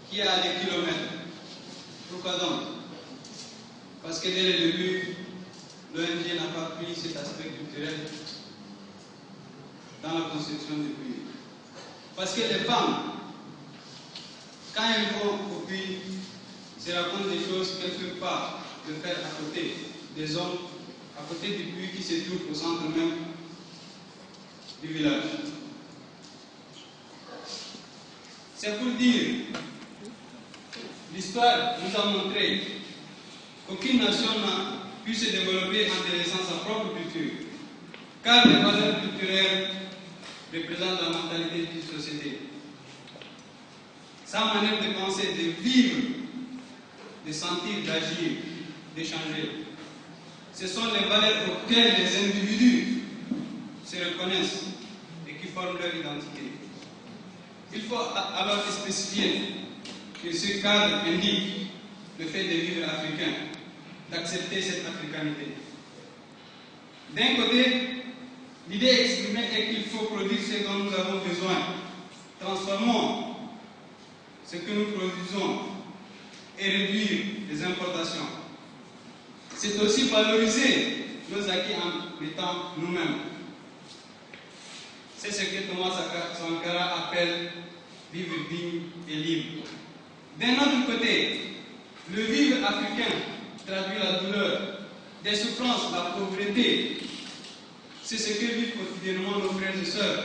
qui est à des kilomètres. Pourquoi donc? Parce que dès le début, l'ONG n'a pas pris cet aspect culturel dans la construction du puits. Parce que les femmes, quand elles vont au puits, se racontent des choses qu'elles ne peuvent pas le faire à côté des hommes, à côté du puits qui se trouve au centre même du village. C'est pour dire, l'histoire nous a montré qu'aucune nation n'a pu se développer en délaissant sa propre culture, car les valeurs culturelles représentent la mentalité d'une société. Sa manière de penser, de vivre de sentir, d'agir, d'échanger. Ce sont les valeurs auxquelles les individus se reconnaissent et qui forment leur identité. Il faut alors spécifier que ce cadre indique le fait de vivre africain, d'accepter cette africanité. D'un côté, l'idée exprimée est qu'il faut produire ce dont nous avons besoin. Transformons ce que nous produisons et réduire les importations. C'est aussi valoriser nos acquis en étant nous-mêmes. C'est ce que Thomas Sankara appelle vivre digne et libre. D'un autre côté, le vivre africain traduit la douleur, des souffrances, la pauvreté. C'est ce que vivent quotidiennement nos frères et sœurs.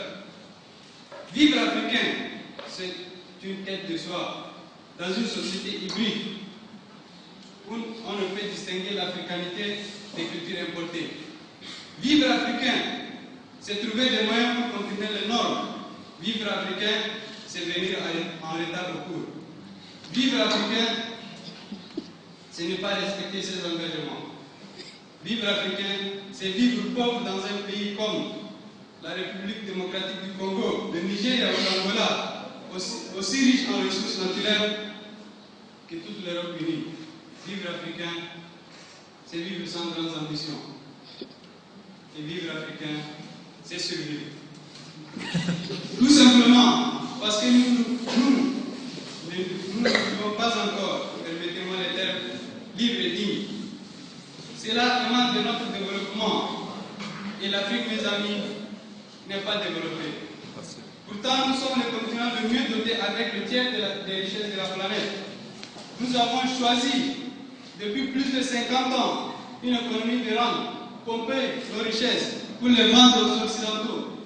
Vivre africain, c'est une quête de soi dans une société hybride où on ne peut distinguer l'africanité des cultures importées. Vivre africain, c'est trouver des moyens pour contenir les normes. Vivre africain, c'est venir en retard au cours. Vivre africain, ce n'est pas respecter ses engagements. Vivre africain, c'est vivre pauvre dans un pays comme la République démocratique du Congo, le Niger ou l'Angola, aussi riche en ressources naturelles que toute l'Europe unie. Vivre africain, c'est vivre sans grandes ambitions. Et vivre africain, c'est survivre. Tout simplement parce que nous ne vivons pas encore, permettez-moi les termes, libres et dignes. Cela émane de notre développement. Et l'Afrique, mes amis, n'est pas développée. Pourtant, nous sommes le continent le mieux doté avec le tiers des richesses de la planète. Nous avons choisi, depuis plus de 50 ans, une économie de rente, pomper nos richesses pour les vendre aux Occidentaux,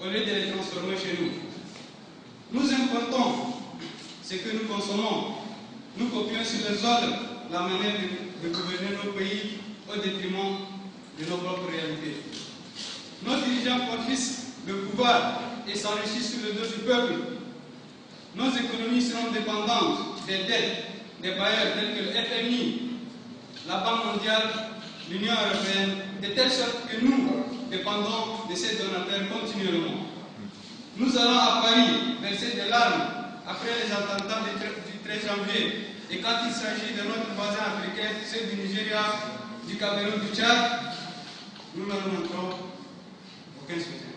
au lieu de les transformer chez nous. Nous importons ce que nous consommons. Nous copions sur les autres la manière de gouverner nos pays au détriment de nos propres réalités. Nos dirigeants confisquent le pouvoir et s'enrichissent sur le dos du peuple. Nos économies seront dépendantes des dettes des bailleurs tels que le FMI, la Banque mondiale, l'Union européenne, de telle sorte que nous dépendons de ces donateurs continuellement. Nous allons à Paris verser des larmes après les attentats du 13 janvier. Et quand il s'agit de notre voisin africain, ceux du Nigeria, du Cameroun, du Tchad, nous leur montrons aucun soutien.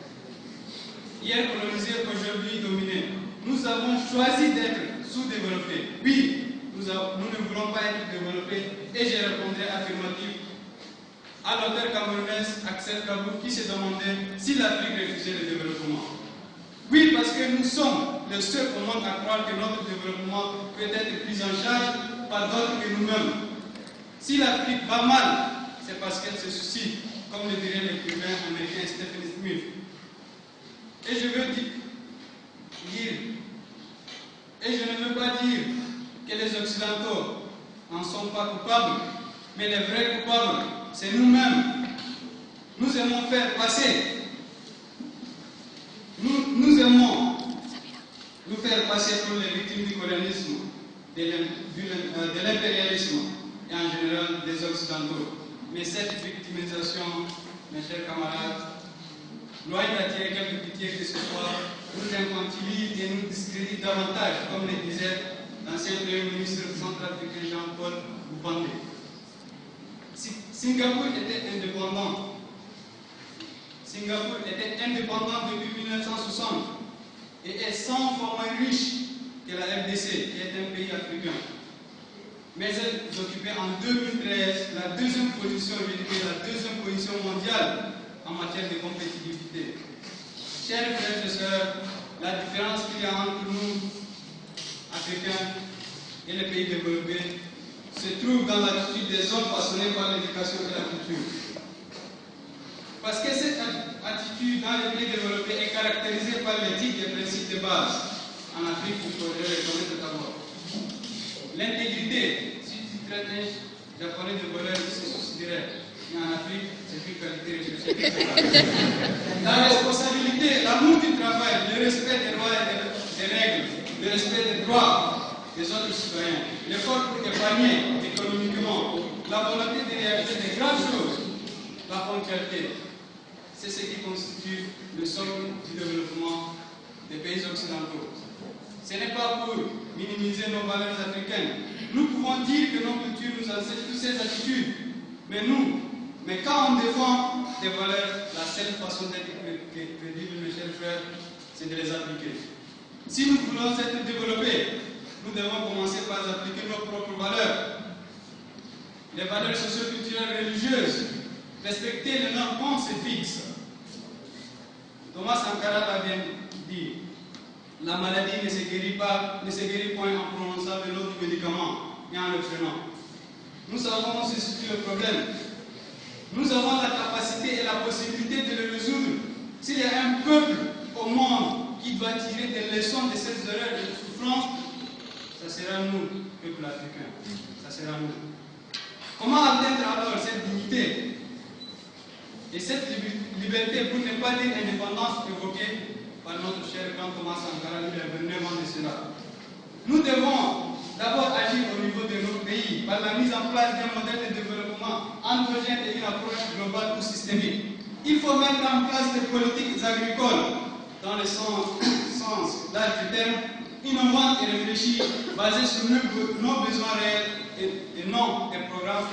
Hier colonisé, aujourd'hui dominé, nous avons choisi d'être sous-développés. Oui, nous ne voulons pas être développés et je répondrai affirmatif à l'auteur camerounaise Axel Kabou qui se demandait si l'Afrique refusait le développement. Oui, parce que nous sommes les seuls au monde à croire que notre développement peut être pris en charge par d'autres que nous-mêmes. Si l'Afrique va mal, c'est parce qu'elle se soucie, comme le dirait l'écrivain américain Stephen Smith. Et je veux dire, et je ne veux pas dire que les Occidentaux n'en sont pas coupables, mais les vrais coupables, c'est nous-mêmes. Nous aimons faire passer. Nous aimons nous faire passer pour les victimes du colonialisme, de l'impérialisme et en général des Occidentaux. Mais cette victimisation, mes chers camarades, loin d'attirer quelque pitié que ce soit, nous infantilise et nous discrédite davantage, comme le disait l'ancien Premier ministre centrafricain Jean-Paul Bouffandé. Singapour était indépendant. Singapour était indépendant depuis 1960 et est 100 fois moins riche que la RDC, qui est un pays africain. Mais elle occupait en 2013 la deuxième position mondiale en matière de compétitivité. Chers frères et sœurs, la différence qu'il y a entre nous, Africains, et les pays développés, se trouve dans l'attitude des hommes passionnés par l'éducation et la culture. Parce que cette attitude dans les pays développés est caractérisée par l'éthique et les principes de base. En Afrique, il faudrait les connaître d'abord. L'intégrité, si tu traites un japonais de voleur, il se suiciderait. Mais en Afrique, c'est une qualité recherchée. La responsabilité, l'amour du travail, le respect des lois et des règles, le respect des droits des autres citoyens, l'effort pour que épargner économiquement, la volonté de réaliser des grandes choses, la ponctualité, c'est ce qui constitue le socle du développement des pays occidentaux. Ce n'est pas pour minimiser nos valeurs africaines. Nous pouvons dire que nos cultures nous enseignent toutes ces attitudes, mais quand on défend des valeurs, la seule façon d'être crédible, mes chers frères, c'est de les appliquer. Si nous voulons être développés, nous devons commencer par appliquer nos propres valeurs. Les valeurs socio-culturelles religieuses, respecter les normes qu'on se fixe. Thomas Sankara l'a bien dit. La maladie ne se guérit point en prononçant de l'eau du médicament et en le prenant. Nous savons où se situe le problème. Nous avons la capacité et la possibilité de le résoudre. S'il y a un peuple au monde qui doit tirer des leçons de ces erreurs et de souffrances, ça sera nous, peuple africain. Ça sera nous. Comment atteindre alors cette dignité et cette liberté, pour ne pas dire indépendance évoquée par notre cher grand Thomas Sankara il y a 29 ans de cela? Nous devons d'abord agir au niveau de nos pays par la mise en place d'un modèle de développement endogène et une approche globale ou systémique. Il faut mettre en place des politiques agricoles dans le sens large du terme, innovantes et réfléchies, basées sur nos besoins réels et non des programmes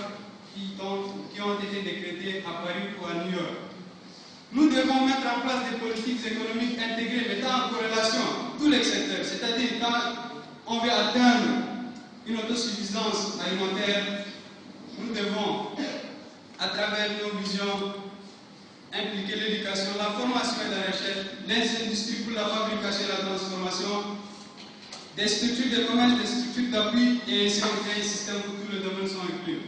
qui ont été décrétés à Paris ou à New York. Nous devons mettre en place des politiques économiques intégrées mettant en corrélation tous les secteurs, c'est-à-dire quand on veut atteindre une autosuffisance alimentaire, nous devons, à travers nos visions, impliquer l'éducation, la formation et la recherche, les industries pour la fabrication et la transformation, des structures de commerce, des structures d'appui, et ainsi on crée un système où tous les domaines sont inclus.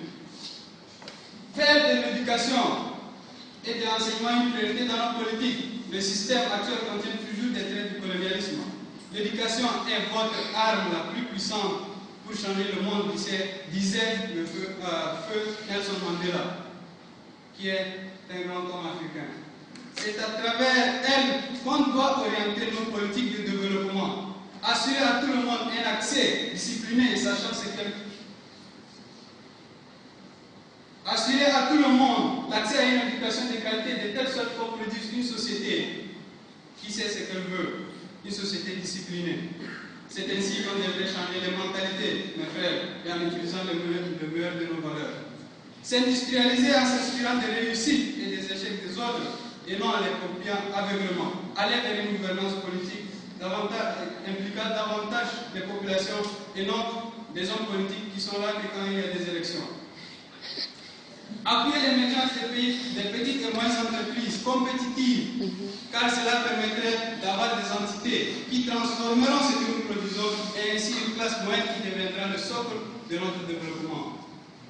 Faire de l'éducation et de l'enseignement une priorité dans nos politiques. Le système actuel contient toujours des traits du colonialisme. L'éducation est votre arme la plus puissante pour changer le monde, disait le feu Nelson Mandela, qui est un grand homme africain. C'est à travers elle qu'on doit orienter nos politiques de développement. Assurer à tout le monde un accès discipliné et sachant ce qu'elle... Assurer à tout le monde l'accès à une éducation de qualité de telle sorte qu'on produise une société qui sait ce qu'elle veut, une société disciplinée. C'est ainsi qu'on devrait changer les mentalités, mes frères, et en utilisant le meilleur de nos valeurs. S'industrialiser en s'inspirant des réussites et des échecs des autres, et non en les copiant aveuglément. Aller vers une gouvernance politique impliquant davantage les populations et non des hommes politiques qui sont là que quand il y a des élections. Appuyer l'émergence des petites et moyennes entreprises compétitives, car cela permettrait d'avoir des entités qui transformeront ce que nous produisons et ainsi une classe moyenne qui deviendra le socle de notre développement.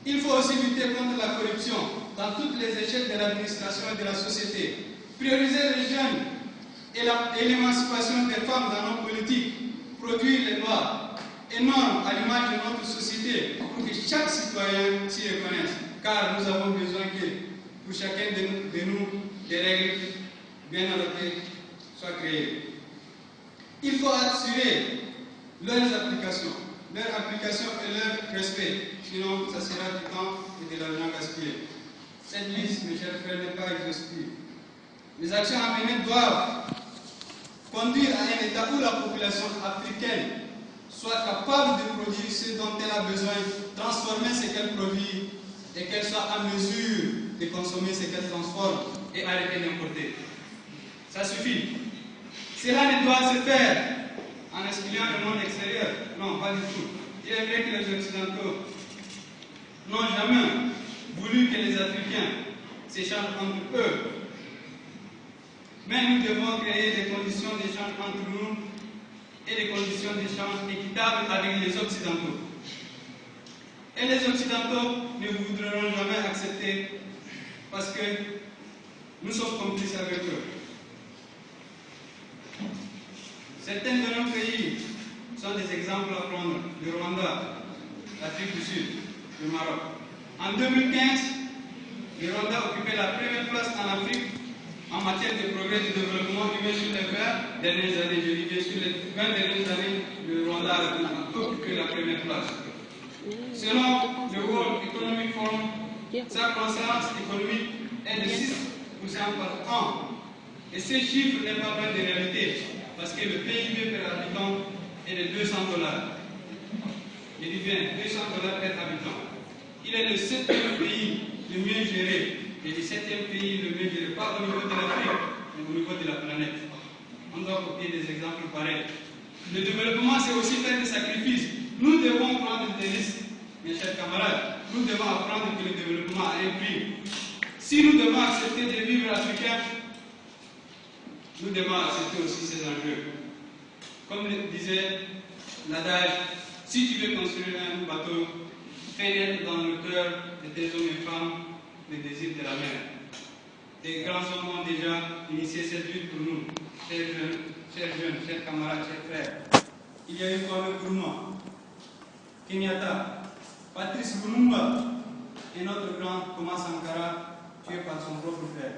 Il faut aussi lutter contre la corruption dans toutes les échelles de l'administration et de la société, prioriser les jeunes et l'émancipation des femmes dans nos politiques, produire les lois et normes à l'image de notre société pour que chaque citoyen s'y reconnaisse. Car nous avons besoin que pour chacun de nous, des règles bien adaptées soient créées. Il faut assurer leur application et leur respect, sinon ça sera du temps et de l'argent gaspillé. Cette liste, mes chers frères, n'est pas exhaustive. Les actions à mener doivent conduire à un état où la population africaine soit capable de produire ce dont elle a besoin, transformer ce qu'elle produit, et qu'elle soit en mesure de consommer ce qu'elle transforme et arrêter d'importer. Ça suffit. Cela ne doit se faire en excluant le monde extérieur. Non, pas du tout. Il est vrai que les Occidentaux n'ont jamais voulu que les Africains s'échangent entre eux. Mais nous devons créer des conditions d'échange entre nous et des conditions d'échange équitables avec les Occidentaux. Et les Occidentaux ne voudront jamais accepter parce que nous sommes complices avec eux. Certains de nos pays sont des exemples à prendre. Le Rwanda, l'Afrique du Sud, le Maroc. En 2015, le Rwanda occupait la première place en Afrique en matière de progrès et de développement humain sur les 20 dernières années. Je dis bien sur les 20 dernières années, le Rwanda a occupé la première place. Selon le World Economic Forum, sa croissance économique est de 6% par an. Et ce chiffre n'est pas loin de réalité, parce que le PIB par habitant est de $200. Je dis bien $200 par habitant. Il est le 7e pays le mieux géré. Et le 7e pays le mieux géré, pas au niveau de l'Afrique, mais au niveau de la planète. On doit copier des exemples pareils. Le développement, c'est aussi faire des sacrifices. Nous devons prendre des risques, mes chers camarades. Nous devons apprendre que le développement a un prix. Si nous devons accepter de vivre africains, nous devons accepter aussi ces enjeux. Comme le disait l'adage, si tu veux construire un bateau, fais naître dans le cœur de tes hommes et femmes le désir de la mer. Des grands hommes ont déjà initié cette lutte pour nous, chers jeunes, chers camarades, chers frères. Il y a eu Kwame Nkrumah, Kenyatta, Patrice Lumumba et notre grand Thomas Sankara, tué par son propre frère.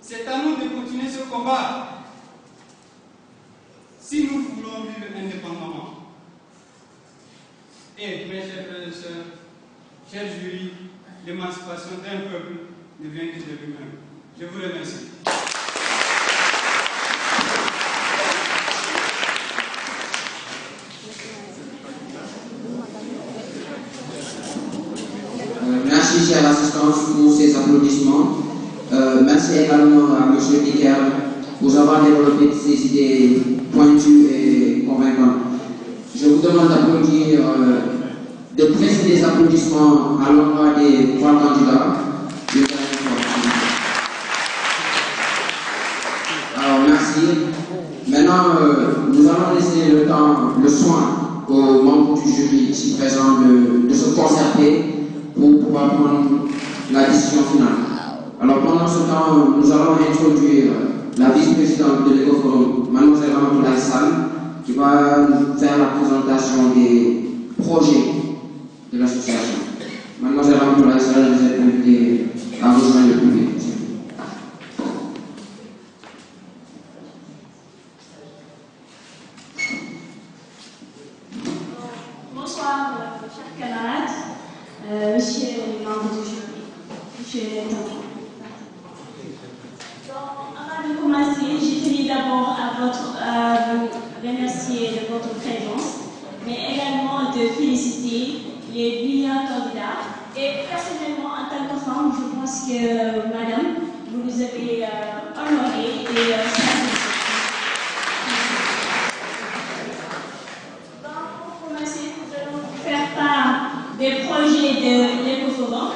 C'est à nous de continuer ce combat si nous voulons vivre indépendamment. Et mes chers frères et sœurs, chers jurys, l'émancipation d'un peuple ne vient que de lui-même. Je vous remercie. Merci, chère assistance, pour ces applaudissements. Merci également à M. Dicker pour avoir développé ces idées pointues et convaincantes. Je vous demande d'applaudir, de presser des applaudissements à l'endroit des trois candidats. Alors, merci. Maintenant, nous allons laisser le temps, le soin aux membres du jury ici présents de se concerter pour pouvoir prendre la décision finale. Alors pendant ce temps, nous allons introduire la vice-présidente de l'Ecoforum, Mademoiselle Ramatoulaye Sall, qui va faire la présentation des projets de l'association. Mademoiselle Ramatoulaye Sall, vous êtes invitée à rejoindre le public. Bonsoir, chers camarades, monsieur les membres du jury, monsieur l'intervenant. Avant de commencer, je tenais d'abord à vous remercier de votre présence, mais également de féliciter les brillants candidats. Et personnellement, en tant que femme, je pense que, madame, vous nous avez honorés et satisfaits. Pour commencer, nous allons faire part des projets de l'Ecoforum.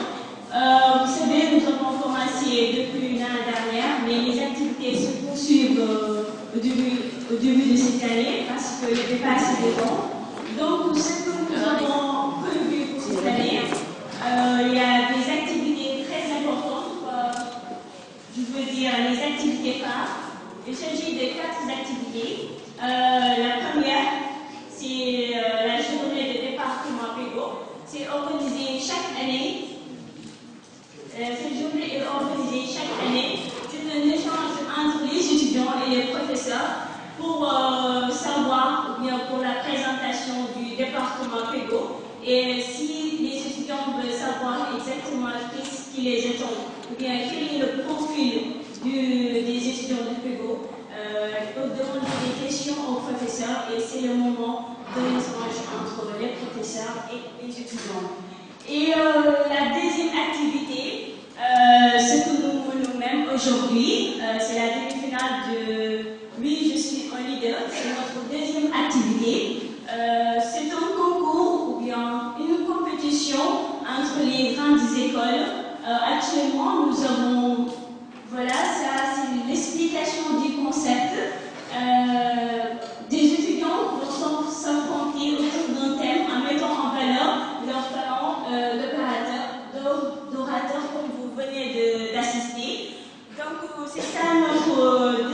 Vous savez, nous avons commencé depuis l'année dernière, mais les activités se poursuivent au début de cette année parce qu'il n'y avait pas assez de temps. Donc, ce que nous avons prévu pour cette année, il y a des activités très importantes, je veux dire les activités phares. Il s'agit de 4 activités. La première, c'est la journée de département Pego. C'est organisé chaque année. Cette journée est organisée chaque année. C'est un échange entre les étudiants et les professeurs pour savoir, ou bien pour la présentation du département Pego. Et si les étudiants veulent savoir exactement ce qui les attend, ou bien quel est le profil des étudiants de Pego, ils peuvent demander des questions aux professeurs et c'est le moment de l'échange entre les professeurs et les étudiants. Et la deuxième activité, ce que nous voulons même aujourd'hui, c'est la demi-finale de Oui, je suis un leader. C'est notre deuxième activité. C'est un concours ou bien une compétition entre les grandes écoles. Actuellement, nous avons, voilà, ça c'est l'explication du concept. Des étudiants vont s'affronter autour d'un thème en mettant en valeur leur talent d'orateur comme vous venez d'assister. Donc c'est ça notre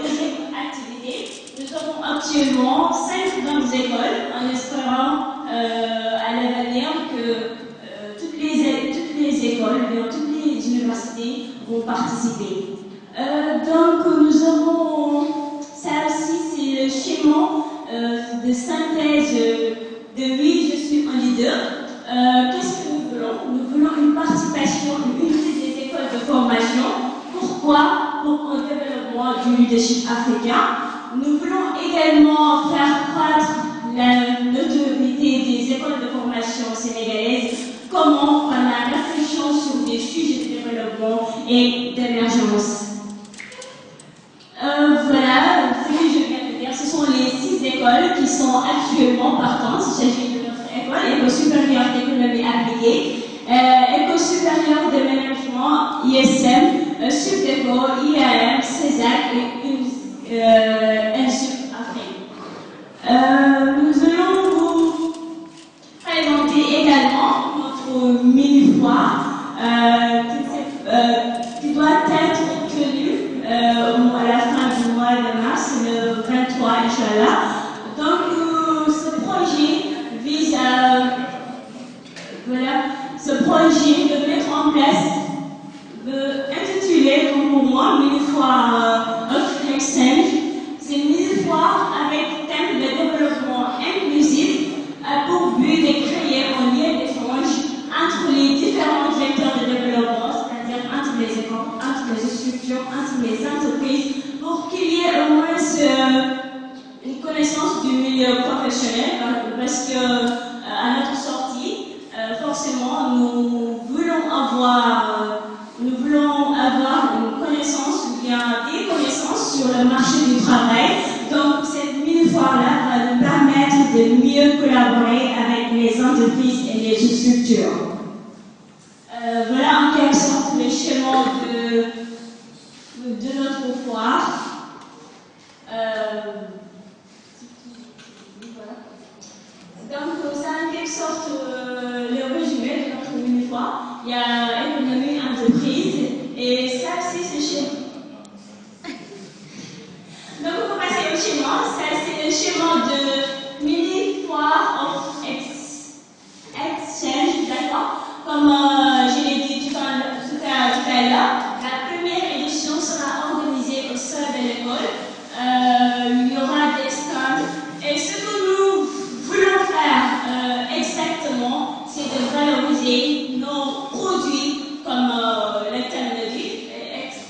deuxième activité. Nous avons actuellement 5 grandes écoles en espérant à l'avenir que toutes les écoles, bien, toutes les universités vont participer. Donc nous avons, ça aussi c'est le schéma de synthèse de Oui, je suis un leader. Qu'est-ce que nous voulons? Nous voulons une participation, une unité des écoles de formation. Pourquoi? Pour le développement du leadership africain. Nous voulons également faire croître la notoriété des écoles de formation sénégalaises. Comment? Par la réflexion sur des sujets de développement et d'émergence. Voilà, ce que je viens de dire, ce sont les 6 écoles qui sont actuellement partantes. Il s'agit de notre école, École supérieure d'économie appliquée, École supérieure de management, ISM, Subdeco, IAM, CESAC et INSUP Afrique. Nous allons vous présenter également notre mini-foire qui doit être tenue à la fin du mois de mars, le 23, Inch'Allah. Donc, ce projet vise à de mettre en place, intitulé comme pour moi, mini-foire of exchange. C'est une mini-foire avec thème de développement inclusif pour but de créer un lien d'échange entre les différents vecteurs de développement, c'est-à-dire entre les écoles, entre les structures, entre les entreprises, pour qu'il y ait au moins une connaissance du milieu professionnel, parce que à notre sortie, forcément, nous voulons avoir une connaissance ou bien des connaissances sur le marché du travail. Donc, cette mini-foire-là va nous permettre de mieux collaborer avec les entreprises et les structures. Voilà en quelque sorte le schéma de notre foire. Donc, c'est en quelque sorte le résumé de notre mini-foire. Il y a économie, entreprise, et ça, c'est ce schéma. Donc, on va passer au schéma. Ça, c'est le schéma de mini-foire of exchange, d'accord? Comme je l'ai dit tout à l'heure, la première édition sera organisée au sein de l'école. Il y aura des stands. Et ce que nous voulons faire exactement, c'est de valoriser nos produits, comme le thème le dit,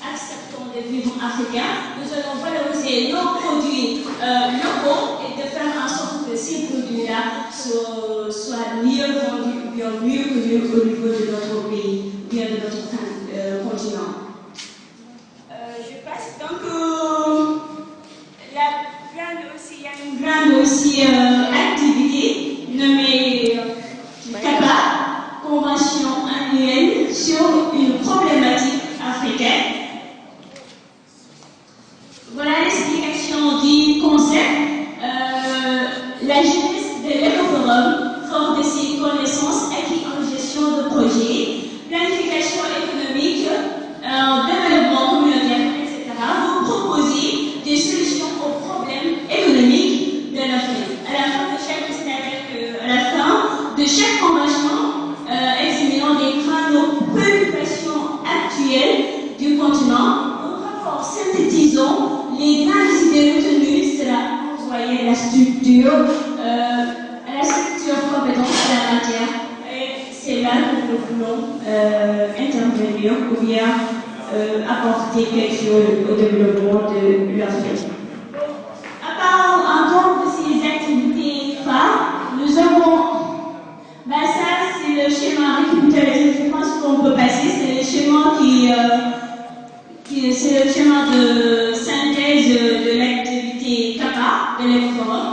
acceptons de vivre africain. Nous allons valoriser nos produits locaux et de faire en sorte que ces produits-là soient mieux vendus ou bien mieux connus au niveau de notre pays ou bien de notre continent. Je passe donc il y a une grande aussi activité nommée CAPA, Convention annuelle sur une problématique africaine. Voilà l'explication du concept. La jeunesse de l'écoforum, fort de ses connaissances acquises en gestion de projet, planification économique, développement communautaire, etc., vous proposez des solutions aux problèmes économiques de l'Afrique. À la fin de chaque convention, examinant les grandes préoccupations actuelles du continent, un rapport synthétisant les grandes idées retenues sera envoyé à la structure compétente de la matière. Et c'est là que nous voulons intervenir ou bien apporter quelque chose au développement de l'Afrique. En dehors de ces activités phares, nous avons, ça c'est le schéma récapitulatif, je pense qu'on peut passer, c'est le schéma c'est le schéma de synthèse de l'activité CAPA de l'écoforum.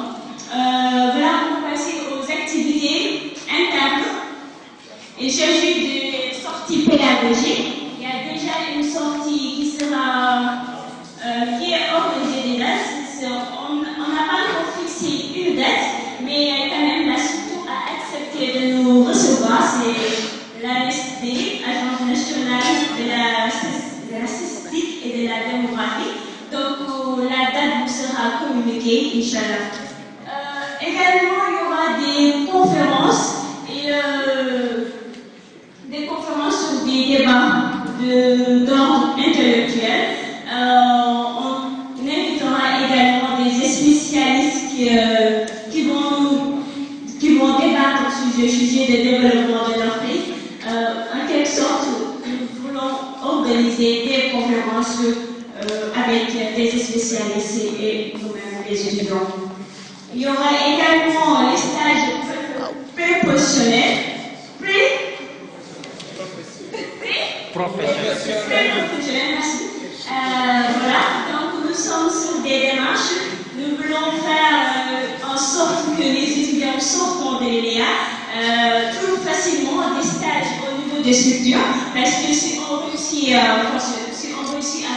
Voilà, on peut passer aux activités internes. Il s'agit de sorties pédagogiques. Il y a déjà une sortie qui est organisée déjà. On n'a pas encore fixé une date, mais quand même la structure a accepté de nous recevoir. C'est l'ANSD, Agence nationale de la statistique et de la démographie. Donc la date vous sera communiquée, Inch'Allah. Également, il y aura des conférences sur des débats d'ordre intellectuel. On invitera également des spécialistes qui vont débattre sur le sujet de développement Très professionnel, merci. Voilà, donc nous sommes sur des démarches. Nous voulons faire en sorte que les étudiants sortant de l'ENEA trouvent facilement des stages au niveau des structures, parce que si on réussit à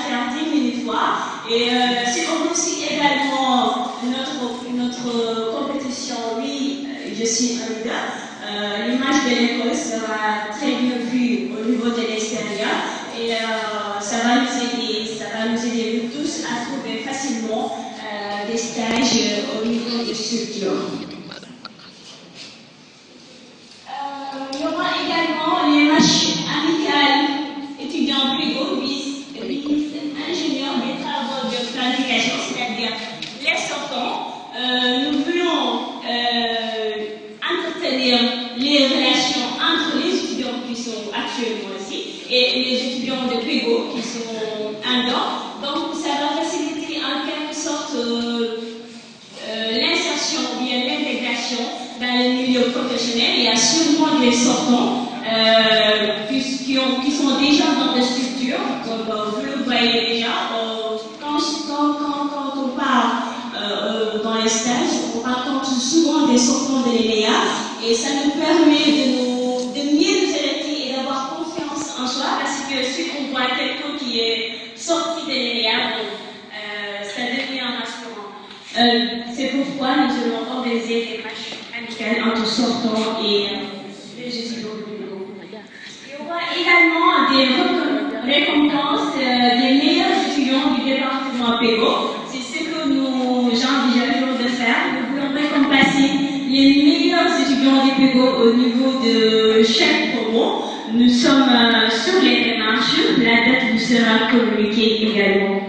faire 10 000 fois, et si on réussit également notre compétition, oui, je suis un leader, l'image de l'école sera très bien vue au niveau de l'extérieur, et ça va nous aider nous tous à trouver facilement des stages au niveau des structures. Il y aura également les marches amicales étudiants Prigo, ingénieurs des travaux de planification, c'est-à-dire les sortants. Nous voulons entretenir les relations entre les étudiants qui sont actuellement ici et les étudiants de Prigo qui sont en dehors. Donc ça va faciliter en quelque sorte l'insertion ou bien l'intégration dans le milieu professionnel. Il y a sûrement des sortants qui sont déjà dans des structures, comme vous le voyez déjà. Quand on part dans les stages, on rencontre souvent des sortants de l'ENEA et ça nous permet de mieux nous arrêter et d'avoir confiance en soi, parce que si on voit quelqu'un qui est sorti de l'ENEA, ça devient rassurant. C'est pourquoi nous allons organiser des matchs amicales entre sortants et les étudiants de Prigo. Il y aura également des récompenses des meilleurs étudiants du département Prigo. C'est ce que nous envisageons de faire. Nous voulons récompenser les meilleurs étudiants du Prigo au niveau de chaque promo. Nous sommes sur les démarches. La date vous sera communiquée également.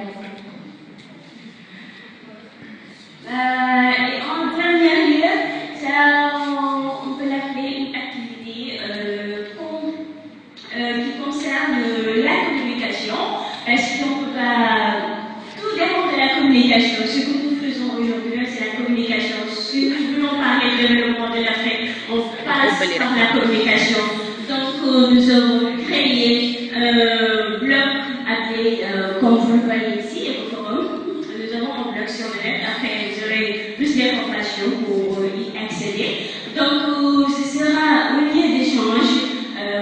Et en dernier lieu, on peut l'appeler une activité qui concerne la communication, parce qu'on ne peut pas tout dépend de la communication. Ce que nous faisons aujourd'hui, c'est la communication. Si nous voulons parler de développement de l'Afrique, on passe par la communication. Donc nous avons créé un blog appelé, comme vous le voyez ici, au forum. Nous avons un blog sur le net. Après, vous aurez plus d'informations pour y accéder. Donc ce sera un lieu d'échange.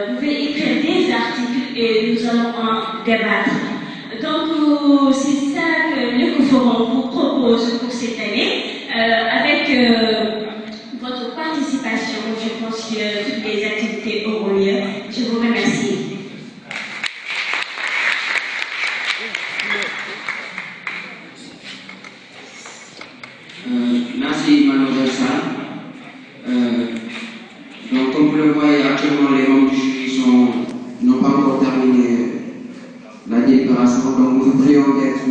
Vous pouvez écrire des articles et nous allons en débattre. Donc c'est ça que l'Ecoforum vous propose pour cette année. Avec votre participation, je pense que toutes les activités auront lieu. Je vous remercie. Merci Mademoiselle Sall. Donc comme vous le voyez actuellement, les membres du jury n'ont pas encore terminé la délibération, donc nous voudrions être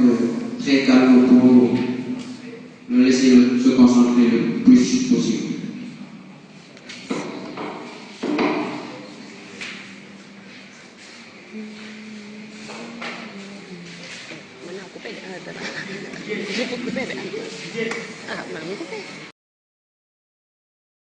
très calmes pour nous laisser se concentrer le plus possible. Mana aku pede ada. Cukup pede. Ah, mana aku pede.